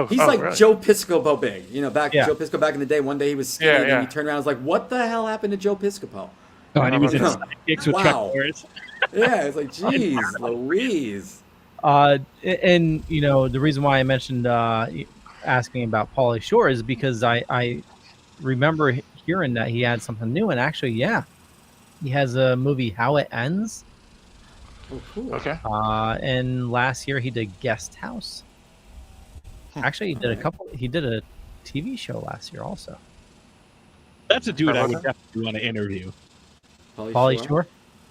S14: He's like really? Joe Piscopo big. Joe Piscopo back in the day. One day he was skinny, and he turned around and was like, "What the hell happened to Joe Piscopo?"
S12: Oh, and he was in sidekicks with Chuck Norris.
S14: Yeah, it's like, geez, Louise.
S11: And the reason why I mentioned asking about Pauly Shore is because I remember hearing that he had something new, and actually, he has a movie, How It Ends.
S14: Oh, cool.
S13: Okay.
S11: And last year he did Guest House. Actually, he did a TV show last year also.
S12: That's a dude I would definitely want to interview.
S11: Pauly Shore?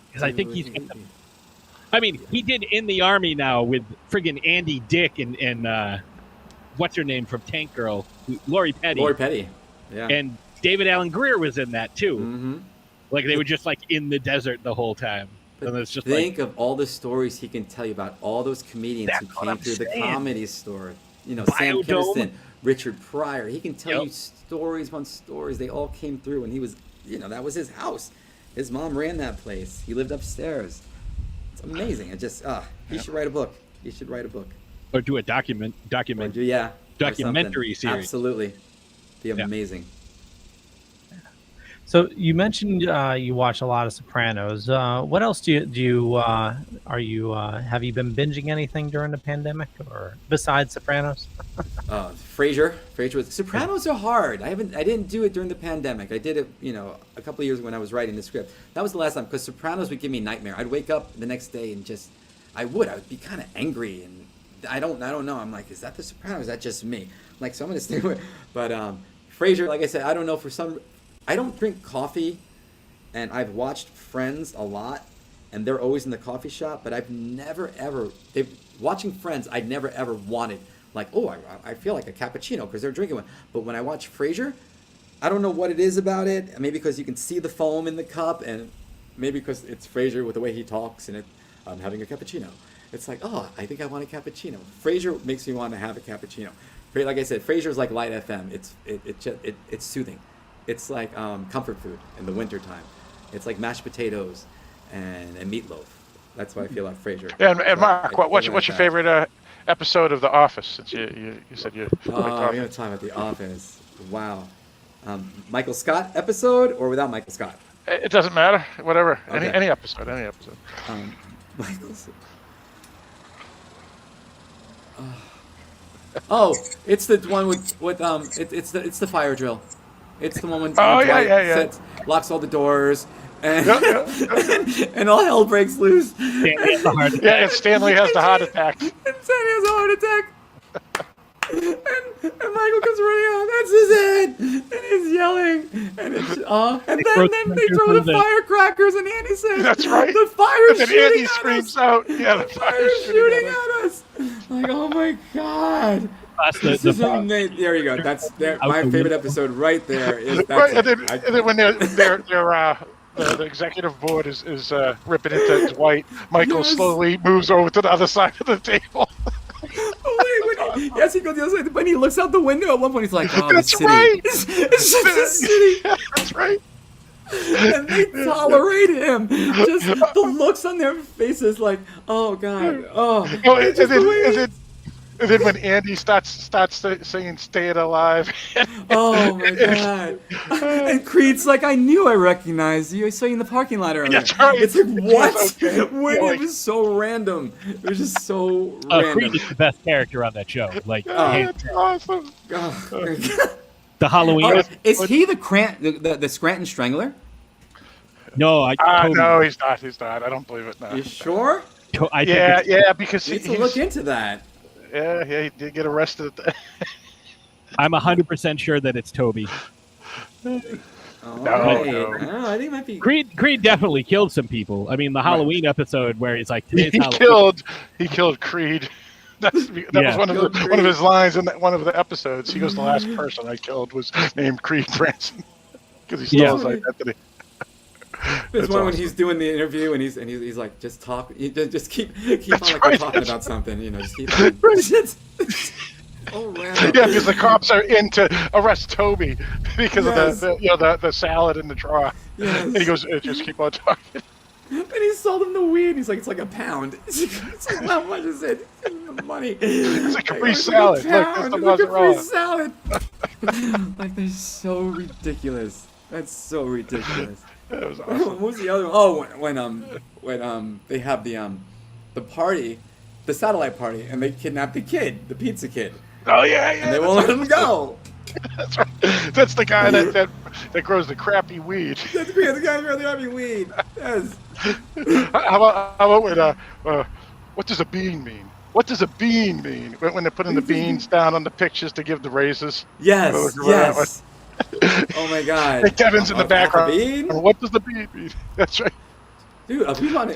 S12: Because I think he's. I mean, he did In the Army now with friggin' Andy Dick and what's her name from Tank Girl, Lori Petty.
S14: Lori Petty, yeah.
S12: And David Alan Grier was in that too.
S14: Mm-hmm.
S12: Like they were just like in the desert the whole time.
S14: But
S12: it's just
S14: think of all the stories he can tell you about all those comedians who came through the Comedy Store. Sam Kinison, Richard Pryor. He can tell you stories on stories. They all came through, and he was, that was his house. His mom ran that place. He lived upstairs. It's amazing. It just, he should write a book. He should write a book.
S12: Or do a documentary series.
S14: Absolutely. Be amazing.
S11: So you mentioned you watch a lot of Sopranos. What else do you have you been binging anything during the pandemic or besides Sopranos?
S14: Frasier. Sopranos are hard. I didn't do it during the pandemic. I did it, a couple of years when I was writing the script. That was the last time because Sopranos would give me a nightmare. I'd wake up the next day and I would be kind of angry and I don't know. I'm like, is that the Sopranos? Is that just me? I'm like, so I'm gonna stay away. But Frasier, like I said, I don't know I don't drink coffee, and I've watched Friends a lot, and they're always in the coffee shop, but I've never, ever, watching Friends, I'd never, ever wanted, like, I feel like a cappuccino, because they're drinking one. But when I watch Frasier, I don't know what it is about it, maybe because you can see the foam in the cup, and maybe because it's Frasier with the way he talks, and I'm having a cappuccino. It's like, I think I want a cappuccino. Frasier makes me want to have a cappuccino. Like I said, Frasier's like Light FM. It's soothing. It's like comfort food in the wintertime. It's like mashed potatoes and meatloaf. That's what I feel like Frasier.
S13: And Mark, what's your favorite episode of The Office? Since you said you.
S14: We're gonna talk about The Office. Wow. Michael Scott episode or without Michael Scott?
S13: It doesn't matter. Whatever.
S14: Okay.
S13: Any episode.
S14: Michael's. It's the one with it's the fire drill. It's the one when Dwight locks all the doors and and all hell breaks loose.
S13: Stanley has the heart attack.
S14: And Stanley has a heart attack. And Michael comes running out. That's his head, and he's yelling, and then they throw the firecrackers, and Andy says,
S13: "That's right."
S14: The fire's
S13: and
S14: shooting
S13: Andy
S14: at
S13: screams
S14: us.
S13: out, "Yeah, the fire's
S14: shooting at us!" Like, oh my god. There you go. That's my favorite episode right there.
S13: And then when the executive board is ripping into Dwight, Michael slowly moves over to the other side of the table.
S14: He goes the other side. When he looks out the window at one point, he's like, "Oh,
S13: that's
S14: the city.
S13: Right.
S14: It's just the city."
S13: Yeah, that's right.
S14: and they tolerate him. Just the looks on their faces, like, oh god, oh.
S13: And then when Andy starts saying "Stay It Alive,"
S14: oh my god! And Creed's like, I knew I recognized you. I saw you in the parking lot earlier.
S13: That's right.
S14: It's like, what?
S13: Okay.
S14: It was so random. It was just so random.
S12: Creed is the best character on that show. Like,
S13: that's awesome.
S14: Oh.
S12: The Halloween.
S14: Is he the Scranton Strangler?
S12: No,
S13: no, he's not. He's not. I don't believe it. No.
S14: You sure?
S13: Because
S14: you need to look into that.
S13: Yeah, he did get arrested.
S12: I'm 100% sure that it's Toby.
S14: No, I think it might be
S12: Creed definitely killed some people. I mean, the Halloween episode where he's like, "Today's Halloween."
S13: He killed Creed. That was one of his lines in one of the episodes. He goes, "The last person I killed was named Creed Branson," because he stole his identity.
S14: There's one when he's doing the interview and he's like, just talk, just keep on like talking about something, just keep on. Oh, random.
S13: Yeah, because the cops are in to arrest Toby because of the salad in the drawer.
S14: Yes.
S13: And he goes, just keep on talking.
S14: And he sold him the weed. He's like, it's like a pound. It's like, how much is it? The money.
S13: It's like a free salad.
S14: It's like a free salad. Like, they're so ridiculous. That's so ridiculous.
S13: That was awesome.
S14: What was the other one? Oh, when they have the party, the satellite party, and they kidnap the kid, the pizza kid.
S13: Oh yeah.
S14: And they won't let him go.
S13: That's right. That's the guy that grows the crappy weed.
S14: That's the guy who grows the crappy weed. Yes.
S13: How about when what does a bean mean? What does a bean mean? When they're putting the beans down on the pictures to give the raises.
S14: Yes. Yes. Oh my god.
S13: Hey, Kevin's in the background.
S14: Bean?
S13: What does the bean mean? That's right.
S14: Dude,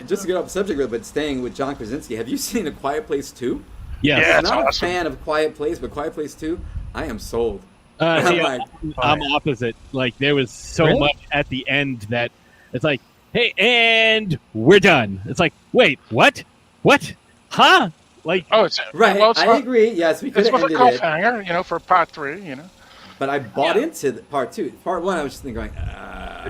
S14: just to get off the subject real bit, staying with John Krasinski, have you seen A Quiet Place 2?
S12: Yes.
S13: Yeah,
S14: I'm not
S13: awesome.
S14: a fan of Quiet Place, but Quiet Place 2, I am sold.
S12: I'm opposite. Like, there was so much at the end that it's like, hey, and we're done. It's like, wait, what? Huh? Like,
S13: it's
S14: right.
S13: Well,
S14: I agree. Yes, we could
S13: have
S14: have
S13: ended
S14: ended it.
S13: cliffhanger, for part 3,
S14: But I bought into part 2. Part 1, I was just thinking,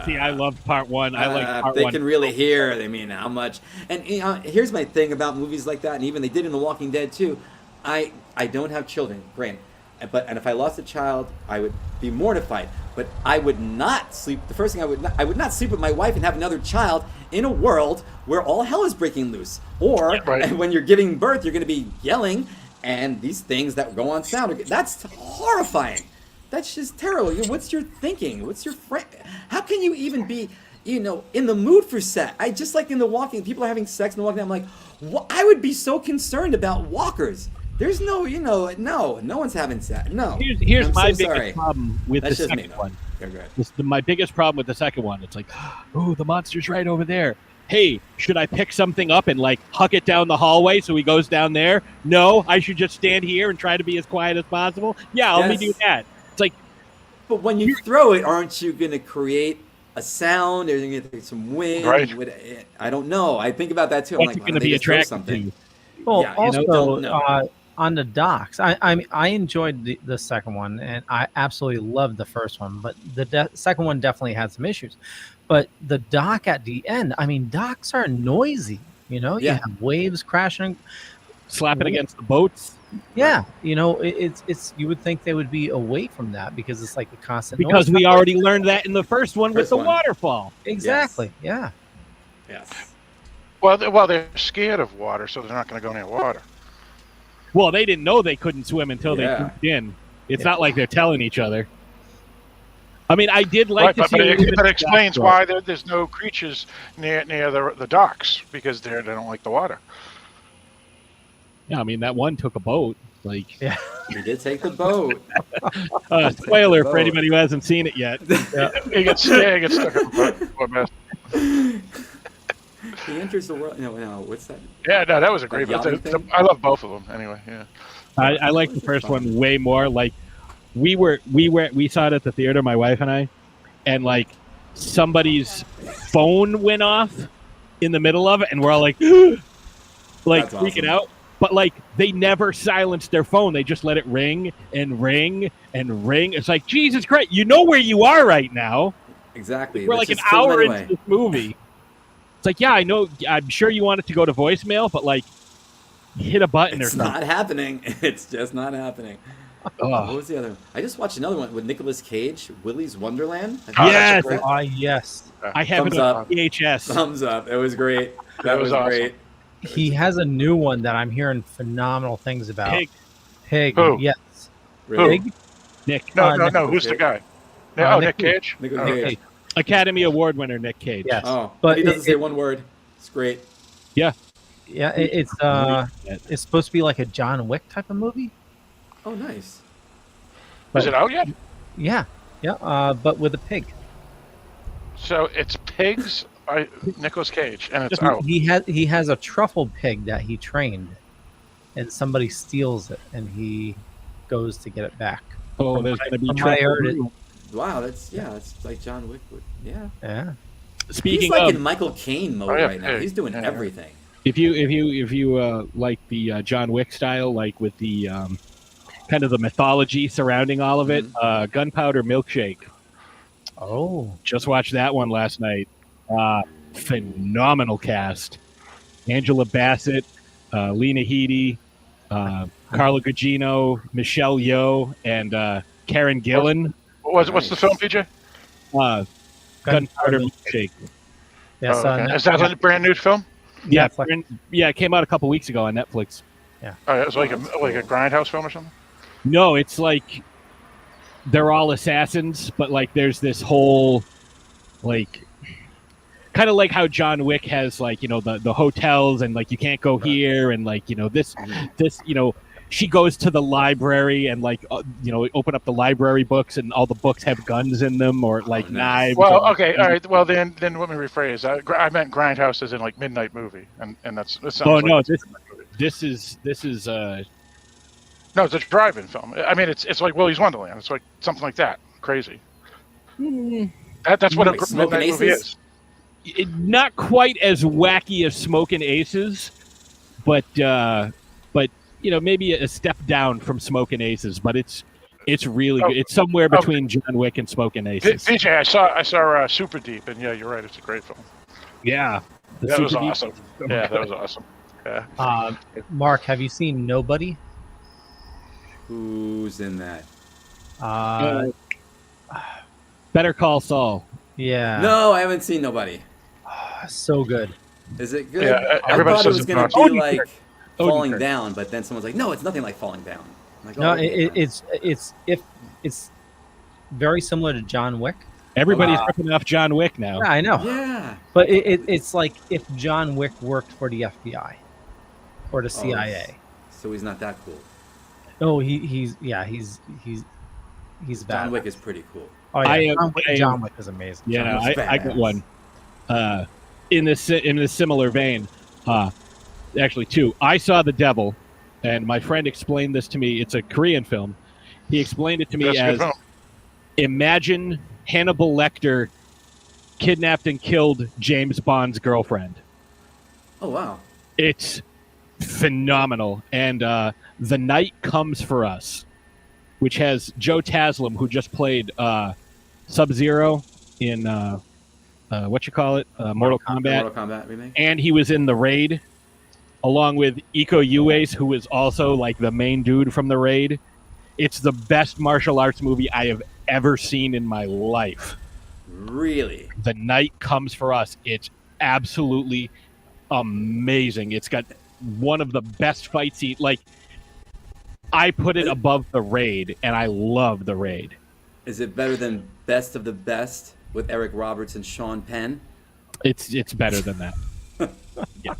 S12: see, I loved part 1. I like part 1.
S14: They can really hear. They mean how much. And here's my thing about movies like that, and even they did in The Walking Dead too. I don't have children, granted, and if I lost a child, I would be mortified. But I would not sleep. The first thing I would not sleep with my wife and have another child in a world where all hell is breaking loose. Or when you're giving birth, you're going to be yelling, and these things that go on sound. That's horrifying. That's just terrible. What's your thinking? What's your how can you even be, in the mood for sex? I just like in The Walking, people are having sex in The Walking. I'm like, I would be so concerned about walkers. There's no, no one's having sex. No.
S12: Here's my biggest problem with the second one.
S14: Okay.
S12: My biggest problem with the second one. It's like, oh, the monster's right over there. Hey, should I pick something up and huck it down the hallway so he goes down there? No, I should just stand here and try to be as quiet as possible. Yeah, let me do that. It's like,
S14: but when you throw it, aren't you going to create a sound? Or are you going to create some wind?
S13: Right.
S14: I don't know. I think about that too.
S12: What's
S14: I'm like,
S12: going to be attracted to?
S11: Well,
S14: Yeah,
S11: also on the docks, I enjoyed the second one, and I absolutely loved the first one. But the second one definitely had some issues. But the dock at the end, docks are noisy. You have waves crashing,
S12: slapping against the boats.
S11: Yeah, it's you would think they would be away from that because it's like a constant noise.
S12: Because we already learned that in the first one with the waterfall.
S11: Exactly. Yes.
S14: Yeah. Yes.
S13: Well, they're scared of water, so they're not going to go near water.
S12: Well, they didn't know they couldn't swim until they pooped in. It's not like they're telling each other. I did like to see.
S13: But it explains why there's no creatures near the docks, because they don't like the water.
S12: Yeah, that one took a boat.
S14: He did take the boat.
S12: Spoiler for anybody who hasn't seen it yet.
S13: He gets stuck in the boat.
S14: He enters the world. No, what's that?
S13: Yeah, no, that was a great. I love both of them. Anyway, yeah.
S12: I like the first one way more. Like we saw it at the theater, my wife and I, and somebody's phone went off in the middle of it, and we're all like freaking out. But they never silenced their phone; they just let it ring and ring and ring. It's like, Jesus Christ, you know where you are right now.
S14: Exactly.
S12: We're
S14: Let's
S12: like an
S14: just kill 'em
S12: hour
S14: anyway.
S12: into this movie. It's like, yeah, I know. I'm sure you want it to go to voicemail, but like, hit a button
S14: It's
S12: or something.
S14: not happening. It's just not happening. What was the other one? I just watched another one with Nicolas Cage, Willy's Wonderland.
S12: Yes.
S11: Yes.
S12: I have
S14: Thumbs
S12: it on
S14: up.
S12: VHS.
S14: Thumbs up. It was great. That was
S13: awesome.
S14: great.
S11: He has a new one that I'm hearing phenomenal things about.
S12: Pig.
S11: Pig.
S13: Who?
S11: Yes.
S14: Really?
S11: Pig.
S12: Nick.
S13: No,
S11: Nick
S13: who's the guy? Nick Cage.
S14: Nicolas
S13: Okay.
S14: Cage.
S12: Academy Award winner Nick Cage.
S11: Yes.
S14: Oh,
S11: But
S14: but he doesn't
S11: it-
S14: say
S11: it-
S14: one word. It's great.
S12: Yeah.
S11: Yeah. It's supposed to be like a John Wick type of movie.
S14: Oh, nice.
S13: Is it out yet?
S11: Yeah. Yeah. But with a pig.
S13: So it's Pigs by Nicolas Cage, and it's out.
S11: He has a truffle pig that he trained, and somebody steals it, and he goes to get it back.
S12: Oh, there's going to be
S11: From what I
S12: trouble.
S11: heard it.
S14: Wow, that's like John Wick. Yeah.
S11: Yeah.
S12: Speaking
S14: He's like
S12: of,
S14: in Michael Caine mode
S13: Oh, yeah,
S14: right now.
S13: Pig.
S14: He's doing
S13: Yeah.
S14: everything.
S12: if you like the John Wick style, like with the kind of the mythology surrounding all of it, Gunpowder Milkshake.
S11: Oh.
S12: Just watched that one last night. Phenomenal cast. Angela Bassett, Lena Headey, Carla Gugino, Michelle Yeoh, and Karen Gillan.
S13: What's the film, PJ?
S12: Gunpowder Milkshake.
S11: Yes.
S13: Oh, okay. Is that a brand new film?
S12: Yeah,
S11: Netflix.
S12: yeah, it came out a couple weeks ago on Netflix.
S13: Oh, it was like a grindhouse film or something.
S12: No, it's like they're all assassins, but like there's this whole like kind of like how John Wick has like, you know, the hotels and like you can't go here and like, you know, this you know, she goes to the library and like you know, open up the library books and all the books have guns in them or like knives.
S13: Well,
S12: or-
S13: okay, all right. Well, then let me rephrase. I meant grindhouse as in like midnight movie, and that sounds.
S12: Oh
S13: like
S12: no,
S13: it's a
S12: this is
S13: no, it's a drive-in film. I mean, it's like Willy's Wonderland. It's like something like that. Crazy. That's what
S14: Like
S13: a
S14: Smoking
S13: midnight movie
S14: Aces?
S13: is.
S12: not quite as wacky as Smoking Aces, but you know, maybe a step down from Smoking Aces, but it's really good. It's somewhere between John Wick and Smoking Aces.
S13: PJ, I saw Super Deep, and yeah, you're right. It's a great film.
S12: Yeah, the
S13: That was
S12: Super Deep-
S13: awesome. Yeah, that was awesome. Yeah.
S11: Mark, have you seen Nobody?
S14: Who's in that?
S12: Better Call Saul.
S11: Yeah.
S14: No, I haven't seen Nobody.
S11: So good.
S14: Is it good?
S13: Yeah,
S14: I
S13: everybody
S14: thought it
S13: says
S14: was
S13: it's
S14: going
S13: not.
S14: to be like
S12: Odenkirk.
S14: Falling Down, but then someone's like, no, it's nothing like Falling Down. I'm like,
S11: No,
S14: oh, okay,
S11: it's very similar to John Wick.
S12: Everybody's ripping off John Wick now.
S11: Yeah, I know.
S14: Yeah.
S11: But it's like if John Wick worked for the FBI or the CIA.
S14: So he's not that cool.
S11: No, he's bad.
S14: John Wick is pretty cool.
S11: Oh yeah,
S12: I
S11: John Wick is amazing.
S12: Yeah,
S14: John Wick's
S12: I got
S14: badass.
S12: one. In this similar vein, actually two. I Saw the Devil, and my friend explained this to me. It's a Korean film. He explained it to me
S13: That's a good
S12: as
S13: film.
S12: imagine Hannibal Lecter kidnapped and killed James Bond's girlfriend.
S14: Oh wow.
S12: It's phenomenal. And The Night Comes for Us, which has Joe Taslim, who just played Sub-Zero in Mortal Kombat.
S14: Mortal Kombat remake.
S12: And he was in The Raid, along with Iko Uwais, who is also like the main dude from The Raid. It's the best martial arts movie I have ever seen in my life.
S14: Really?
S12: The Night Comes for Us. It's absolutely amazing. It's got one of the best fight scenes. Like, I put it above The Raid, and I love The Raid.
S14: Is it better than Best of the Best with Eric Roberts and Sean Penn?
S12: It's better than that. Yeah.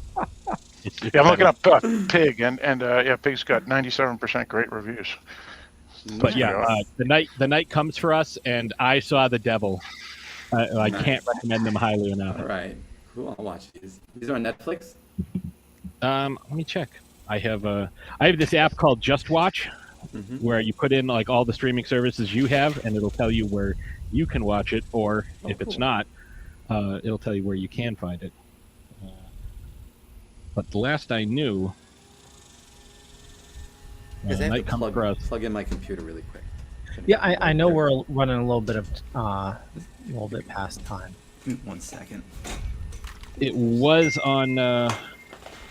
S13: Yeah, I'm looking up Pig, and yeah, Pig's got 97% great reviews.
S12: But yeah, the night comes for us, and I Saw the Devil. I can't recommend them highly enough.
S14: All right, cool. I'll watch these. These are on Netflix.
S12: Let me check. I have this app called Just Watch, where you put in like all the streaming services you have, and it'll tell you where you can watch it, or if it's not, it'll tell you where you can find it. But the last I knew,
S14: Because I have
S12: Night
S14: to
S12: Comes for Us.
S14: plug in my computer really quick.
S11: Yeah, I know we're running a little bit past time.
S14: 1 second.
S12: It was on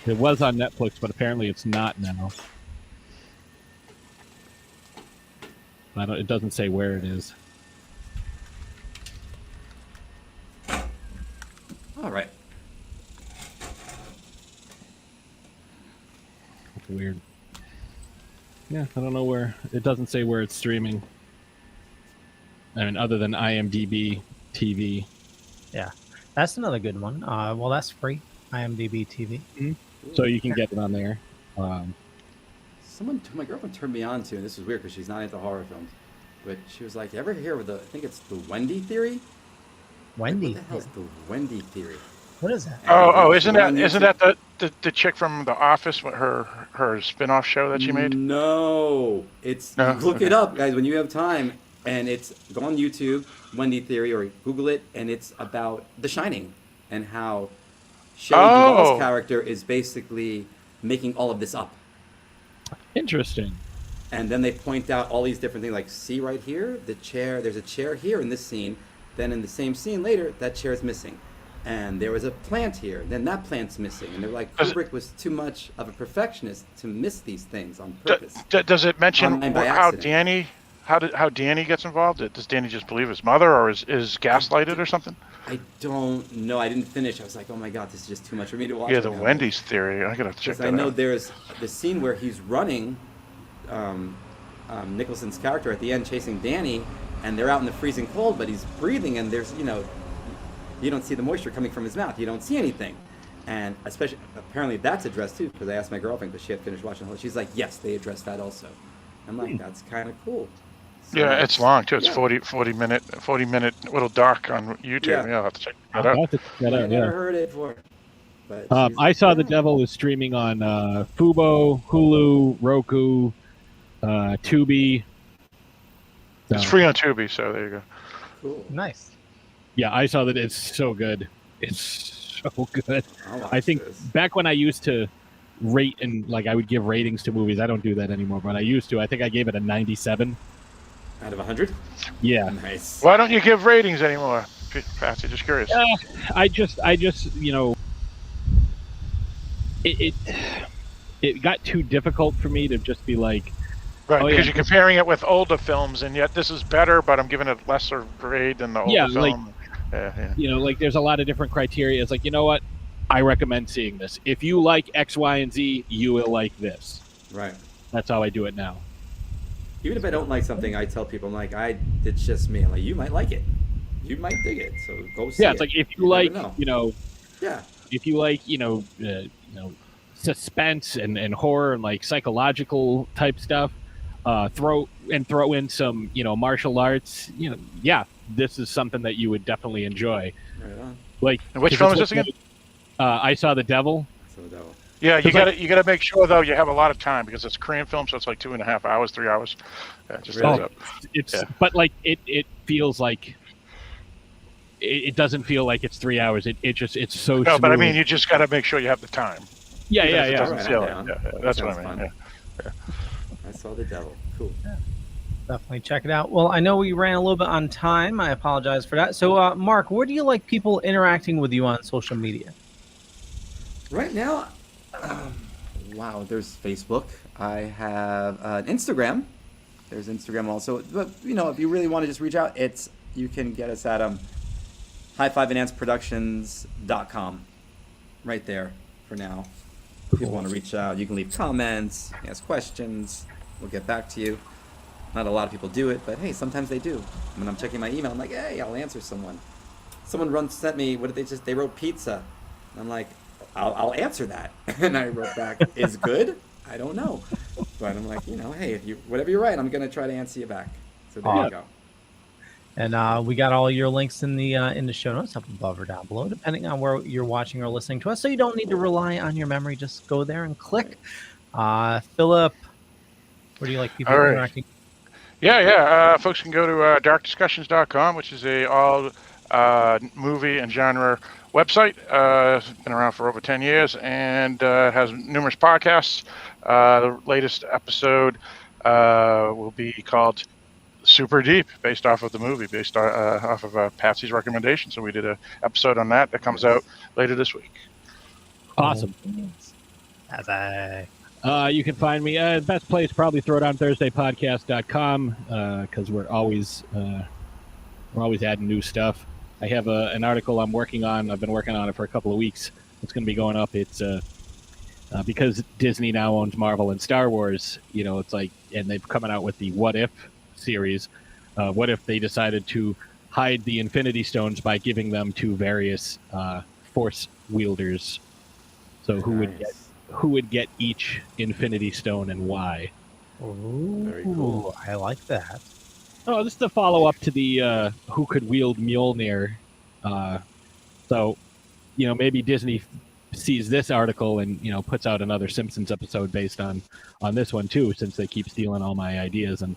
S12: Netflix, but apparently it's not now. It doesn't say where it is.
S14: All right.
S12: That's weird. Yeah, I don't know where. It doesn't say where it's streaming. I mean, other than IMDb TV.
S11: Yeah, that's another good one. Well, that's free. IMDb TV.
S12: Mm-hmm. So you can get it on there.
S14: My girlfriend turned me on to, and this is weird because she's not into horror films, but she was like, "You ever hear of I think it's the Wendy theory?"
S11: Wendy.
S14: What the hell's the Wendy theory?
S11: What is that?
S13: Isn't that the chick from The Office? Her spin-off show that she made?
S14: No, look it up, guys, when you have time, and go on YouTube, Wendy theory, or Google it, and it's about The Shining and how Shelley Duvall's character is basically making all of this up.
S12: Interesting.
S14: And then they point out all these different things, like, see right here, the chair. There's a chair here in this scene. Then in the same scene later, that chair is missing. And there was a plant here. Then that plant's missing. And they're like, Kubrick was too much of a perfectionist to miss these things on purpose.
S13: Does it mention how
S14: accident.
S13: how Danny gets involved? Does Danny just believe his mother, or is gaslighted or something?
S14: I don't know. I didn't finish. I was like, oh my god, this is just too much for me to watch.
S13: Yeah, the Wendy's theory. I gotta check that out.
S14: I know there's the scene where he's running, Nicholson's character at the end chasing Danny, and they're out in the freezing cold, but he's breathing, and there's you don't see the moisture coming from his mouth. You don't see anything, and apparently that's addressed too, because I asked my girlfriend because she had finished watching the whole. She's like, yes, they addressed that also. I'm like, that's kind of cool. So
S13: yeah, it's long too. It's 40 minute little doc on YouTube. Yeah, I'll have to check that out.
S14: I never heard it before. But
S12: I Saw the Devil is streaming on Fubo, Hulu, Roku, Tubi.
S13: It's free on Tubi, so there you go.
S14: Cool.
S11: Nice.
S12: Yeah, I saw that. It's so good. It's so good. I think back when I used to rate and I would give ratings to movies. I don't do that anymore, but I used to. I think I gave it a 97.
S14: Out of 100?
S12: Yeah.
S14: Nice.
S13: Why don't you give ratings anymore, Patsy? Just curious.
S12: I just it got too difficult for me to just be like,
S13: right, because you're comparing it with older films, and yet this is better, but I'm giving it a lesser grade than the older film.
S12: There's a lot of different criteria. It's like, you know what? I recommend seeing this. If you like X, Y, and Z, you will like this.
S14: Right.
S12: That's how I do it now.
S14: Even if I don't like something, I tell people, I'm like, it's just me. I'm like, you might like it. You might dig it. So go see it.
S12: Yeah, it's like if you like,
S14: yeah.
S12: If you like, suspense and horror and psychological type stuff, throw in some, martial arts, this is something that you would definitely enjoy.
S14: Right on.
S13: And which film is this again?
S12: I Saw the Devil.
S13: Yeah, you gotta make sure though you have a lot of time because it's a Korean film, so it's like 2.5 hours, 3 hours. Yeah, just heads up.
S12: But it feels like it doesn't feel like it's 3 hours. It's so.
S13: No,
S12: smooth.
S13: but I mean, you just gotta make sure you have the time.
S12: Yeah.
S13: That's what I mean. Yeah.
S14: I Saw the Devil. Cool.
S11: Yeah. Definitely check it out. Well, I know we ran a little bit on time. I apologize for that. So, Mark, where do you like people interacting with you on social media?
S14: Right now, there's Facebook. I have an Instagram. There's Instagram also. But, if you really want to just reach out, you can get us at high5enhanceproductions.com. Right there for now. If you want to reach out, you can leave comments, ask questions. We'll get back to you. Not a lot of people do it, but hey, sometimes they do. When I'm checking my email, I'm like, hey, I'll answer someone. Someone sent me, they wrote pizza. And I'm like, I'll answer that. And I wrote back, is good? I don't know. But I'm like, hey, whatever you write, I'm going to try to answer you back. So there you go.
S11: And we got all your links in the show notes up above or down below, depending on where you're watching or listening to us. So you don't need to rely on your memory. Just go there and click. Philip, where do you like people interacting?
S13: Yeah. Folks can go to darkdiscussions.com, which is a all movie and genre website. It's been around for over 10 years and has numerous podcasts. The latest episode will be called super deep, based off of the movie, based off of Patsy's recommendation. So we did an episode on that comes out later this week.
S12: Awesome. You can find me best place probably throwdownthursdaypodcast.com because we're always adding new stuff. I have an article I'm working on. I've been working on it for a couple of weeks. It's going to be going up. It's because Disney now owns Marvel and Star Wars. You know, it's like, and they've coming out with the What If series. What if they decided to hide the Infinity Stones by giving them to various Force wielders? So who would get each Infinity Stone and why?
S11: Ooh,
S14: Very cool.
S11: I like that.
S12: Oh, this is the follow-up to the who could wield Mjolnir. So, you know, maybe Disney sees this article and, you know, puts out another Simpsons episode based on this one too, since they keep stealing all my ideas and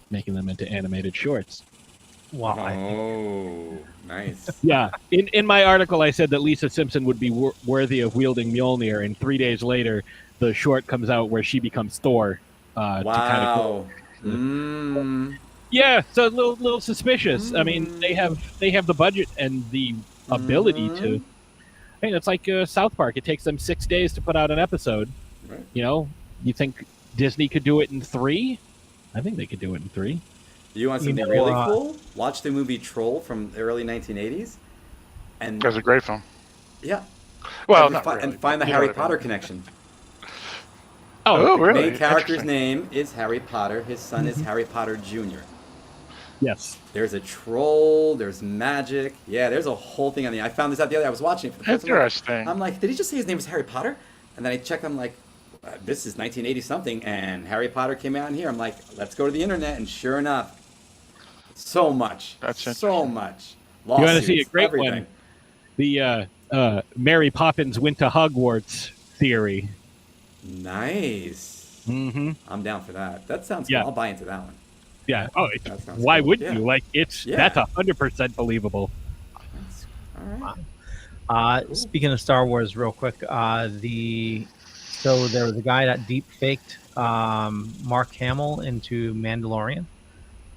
S12: making them into animated shorts.
S11: Wow.
S14: Oh, nice.
S12: Yeah. In my article, I said that Lisa Simpson would be worthy of wielding Mjolnir, and 3 days later, the short comes out where she becomes Thor.
S14: Wow.
S12: Yeah, so a little suspicious. I mean, they have the budget and the ability to. I mean, it's like South Park. It takes them 6 days to put out an episode.
S14: Right.
S12: You know, you think Disney could do it in 3? I think they could do it in 3.
S14: You want something really cool? Watch the movie Troll from the early 1980s. And
S13: That's a great film.
S14: Yeah.
S13: Well,
S14: and,
S13: not really.
S14: And find the
S13: You know
S14: Harry
S13: what I mean.
S14: Potter connection.
S12: Oh,
S13: really?
S14: The main character's
S13: Interesting.
S14: name is Harry Potter. His son is Harry Potter Jr.
S12: Yes.
S14: There's a troll. There's magic. Yeah, there's a whole thing on the. I found this out the other day. I was watching it for the first time.
S13: Interesting.
S14: I'm like, did he just say his name was Harry Potter? And then I checked. I'm like, this is 1980 something, and Harry Potter came out in here. I'm like, let's go to the internet, and sure enough, so much.
S13: That's
S14: so much.
S12: You want to see a
S14: Lawsuits,
S12: great
S14: everything.
S12: one? The Mary Poppins went to Hogwarts theory.
S14: Nice.
S12: Mm-hmm.
S14: I'm down for that. That sounds
S12: Yeah.
S14: cool. I'll buy into that one.
S12: Yeah. Oh,
S14: That sounds
S12: why
S14: cool.
S12: wouldn't
S14: Yeah.
S12: you? Like, that's 100% believable.
S14: All right.
S11: Speaking of Star Wars, real quick, so there was a guy that deep faked Mark Hamill into Mandalorian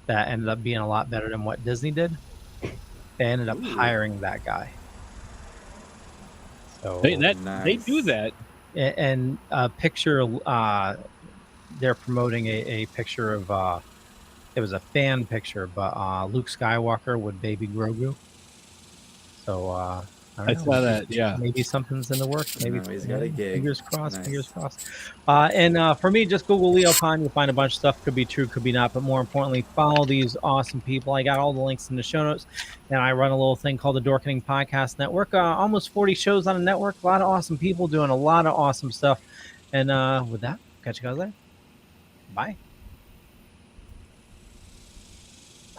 S11: that ended up being a lot better than what Disney did. They ended up hiring that guy. So
S12: They do that.
S11: And a picture, they're promoting a picture of it was a fan picture, but Luke Skywalker with baby Grogu. So I
S12: I saw that, yeah.
S11: Maybe something's in the works. Maybe
S14: He's got a gig.
S11: Fingers crossed.
S14: Nice.
S11: Fingers crossed. And for me, just Google Leo Pond. You'll find a bunch of stuff. Could be true, could be not. But more importantly, follow these awesome people. I got all the links in the show notes. And I run a little thing called the Dorkening Podcast Network. Almost 40 shows on the network. A lot of awesome people doing a lot of awesome stuff. And with that, catch you guys later. Bye.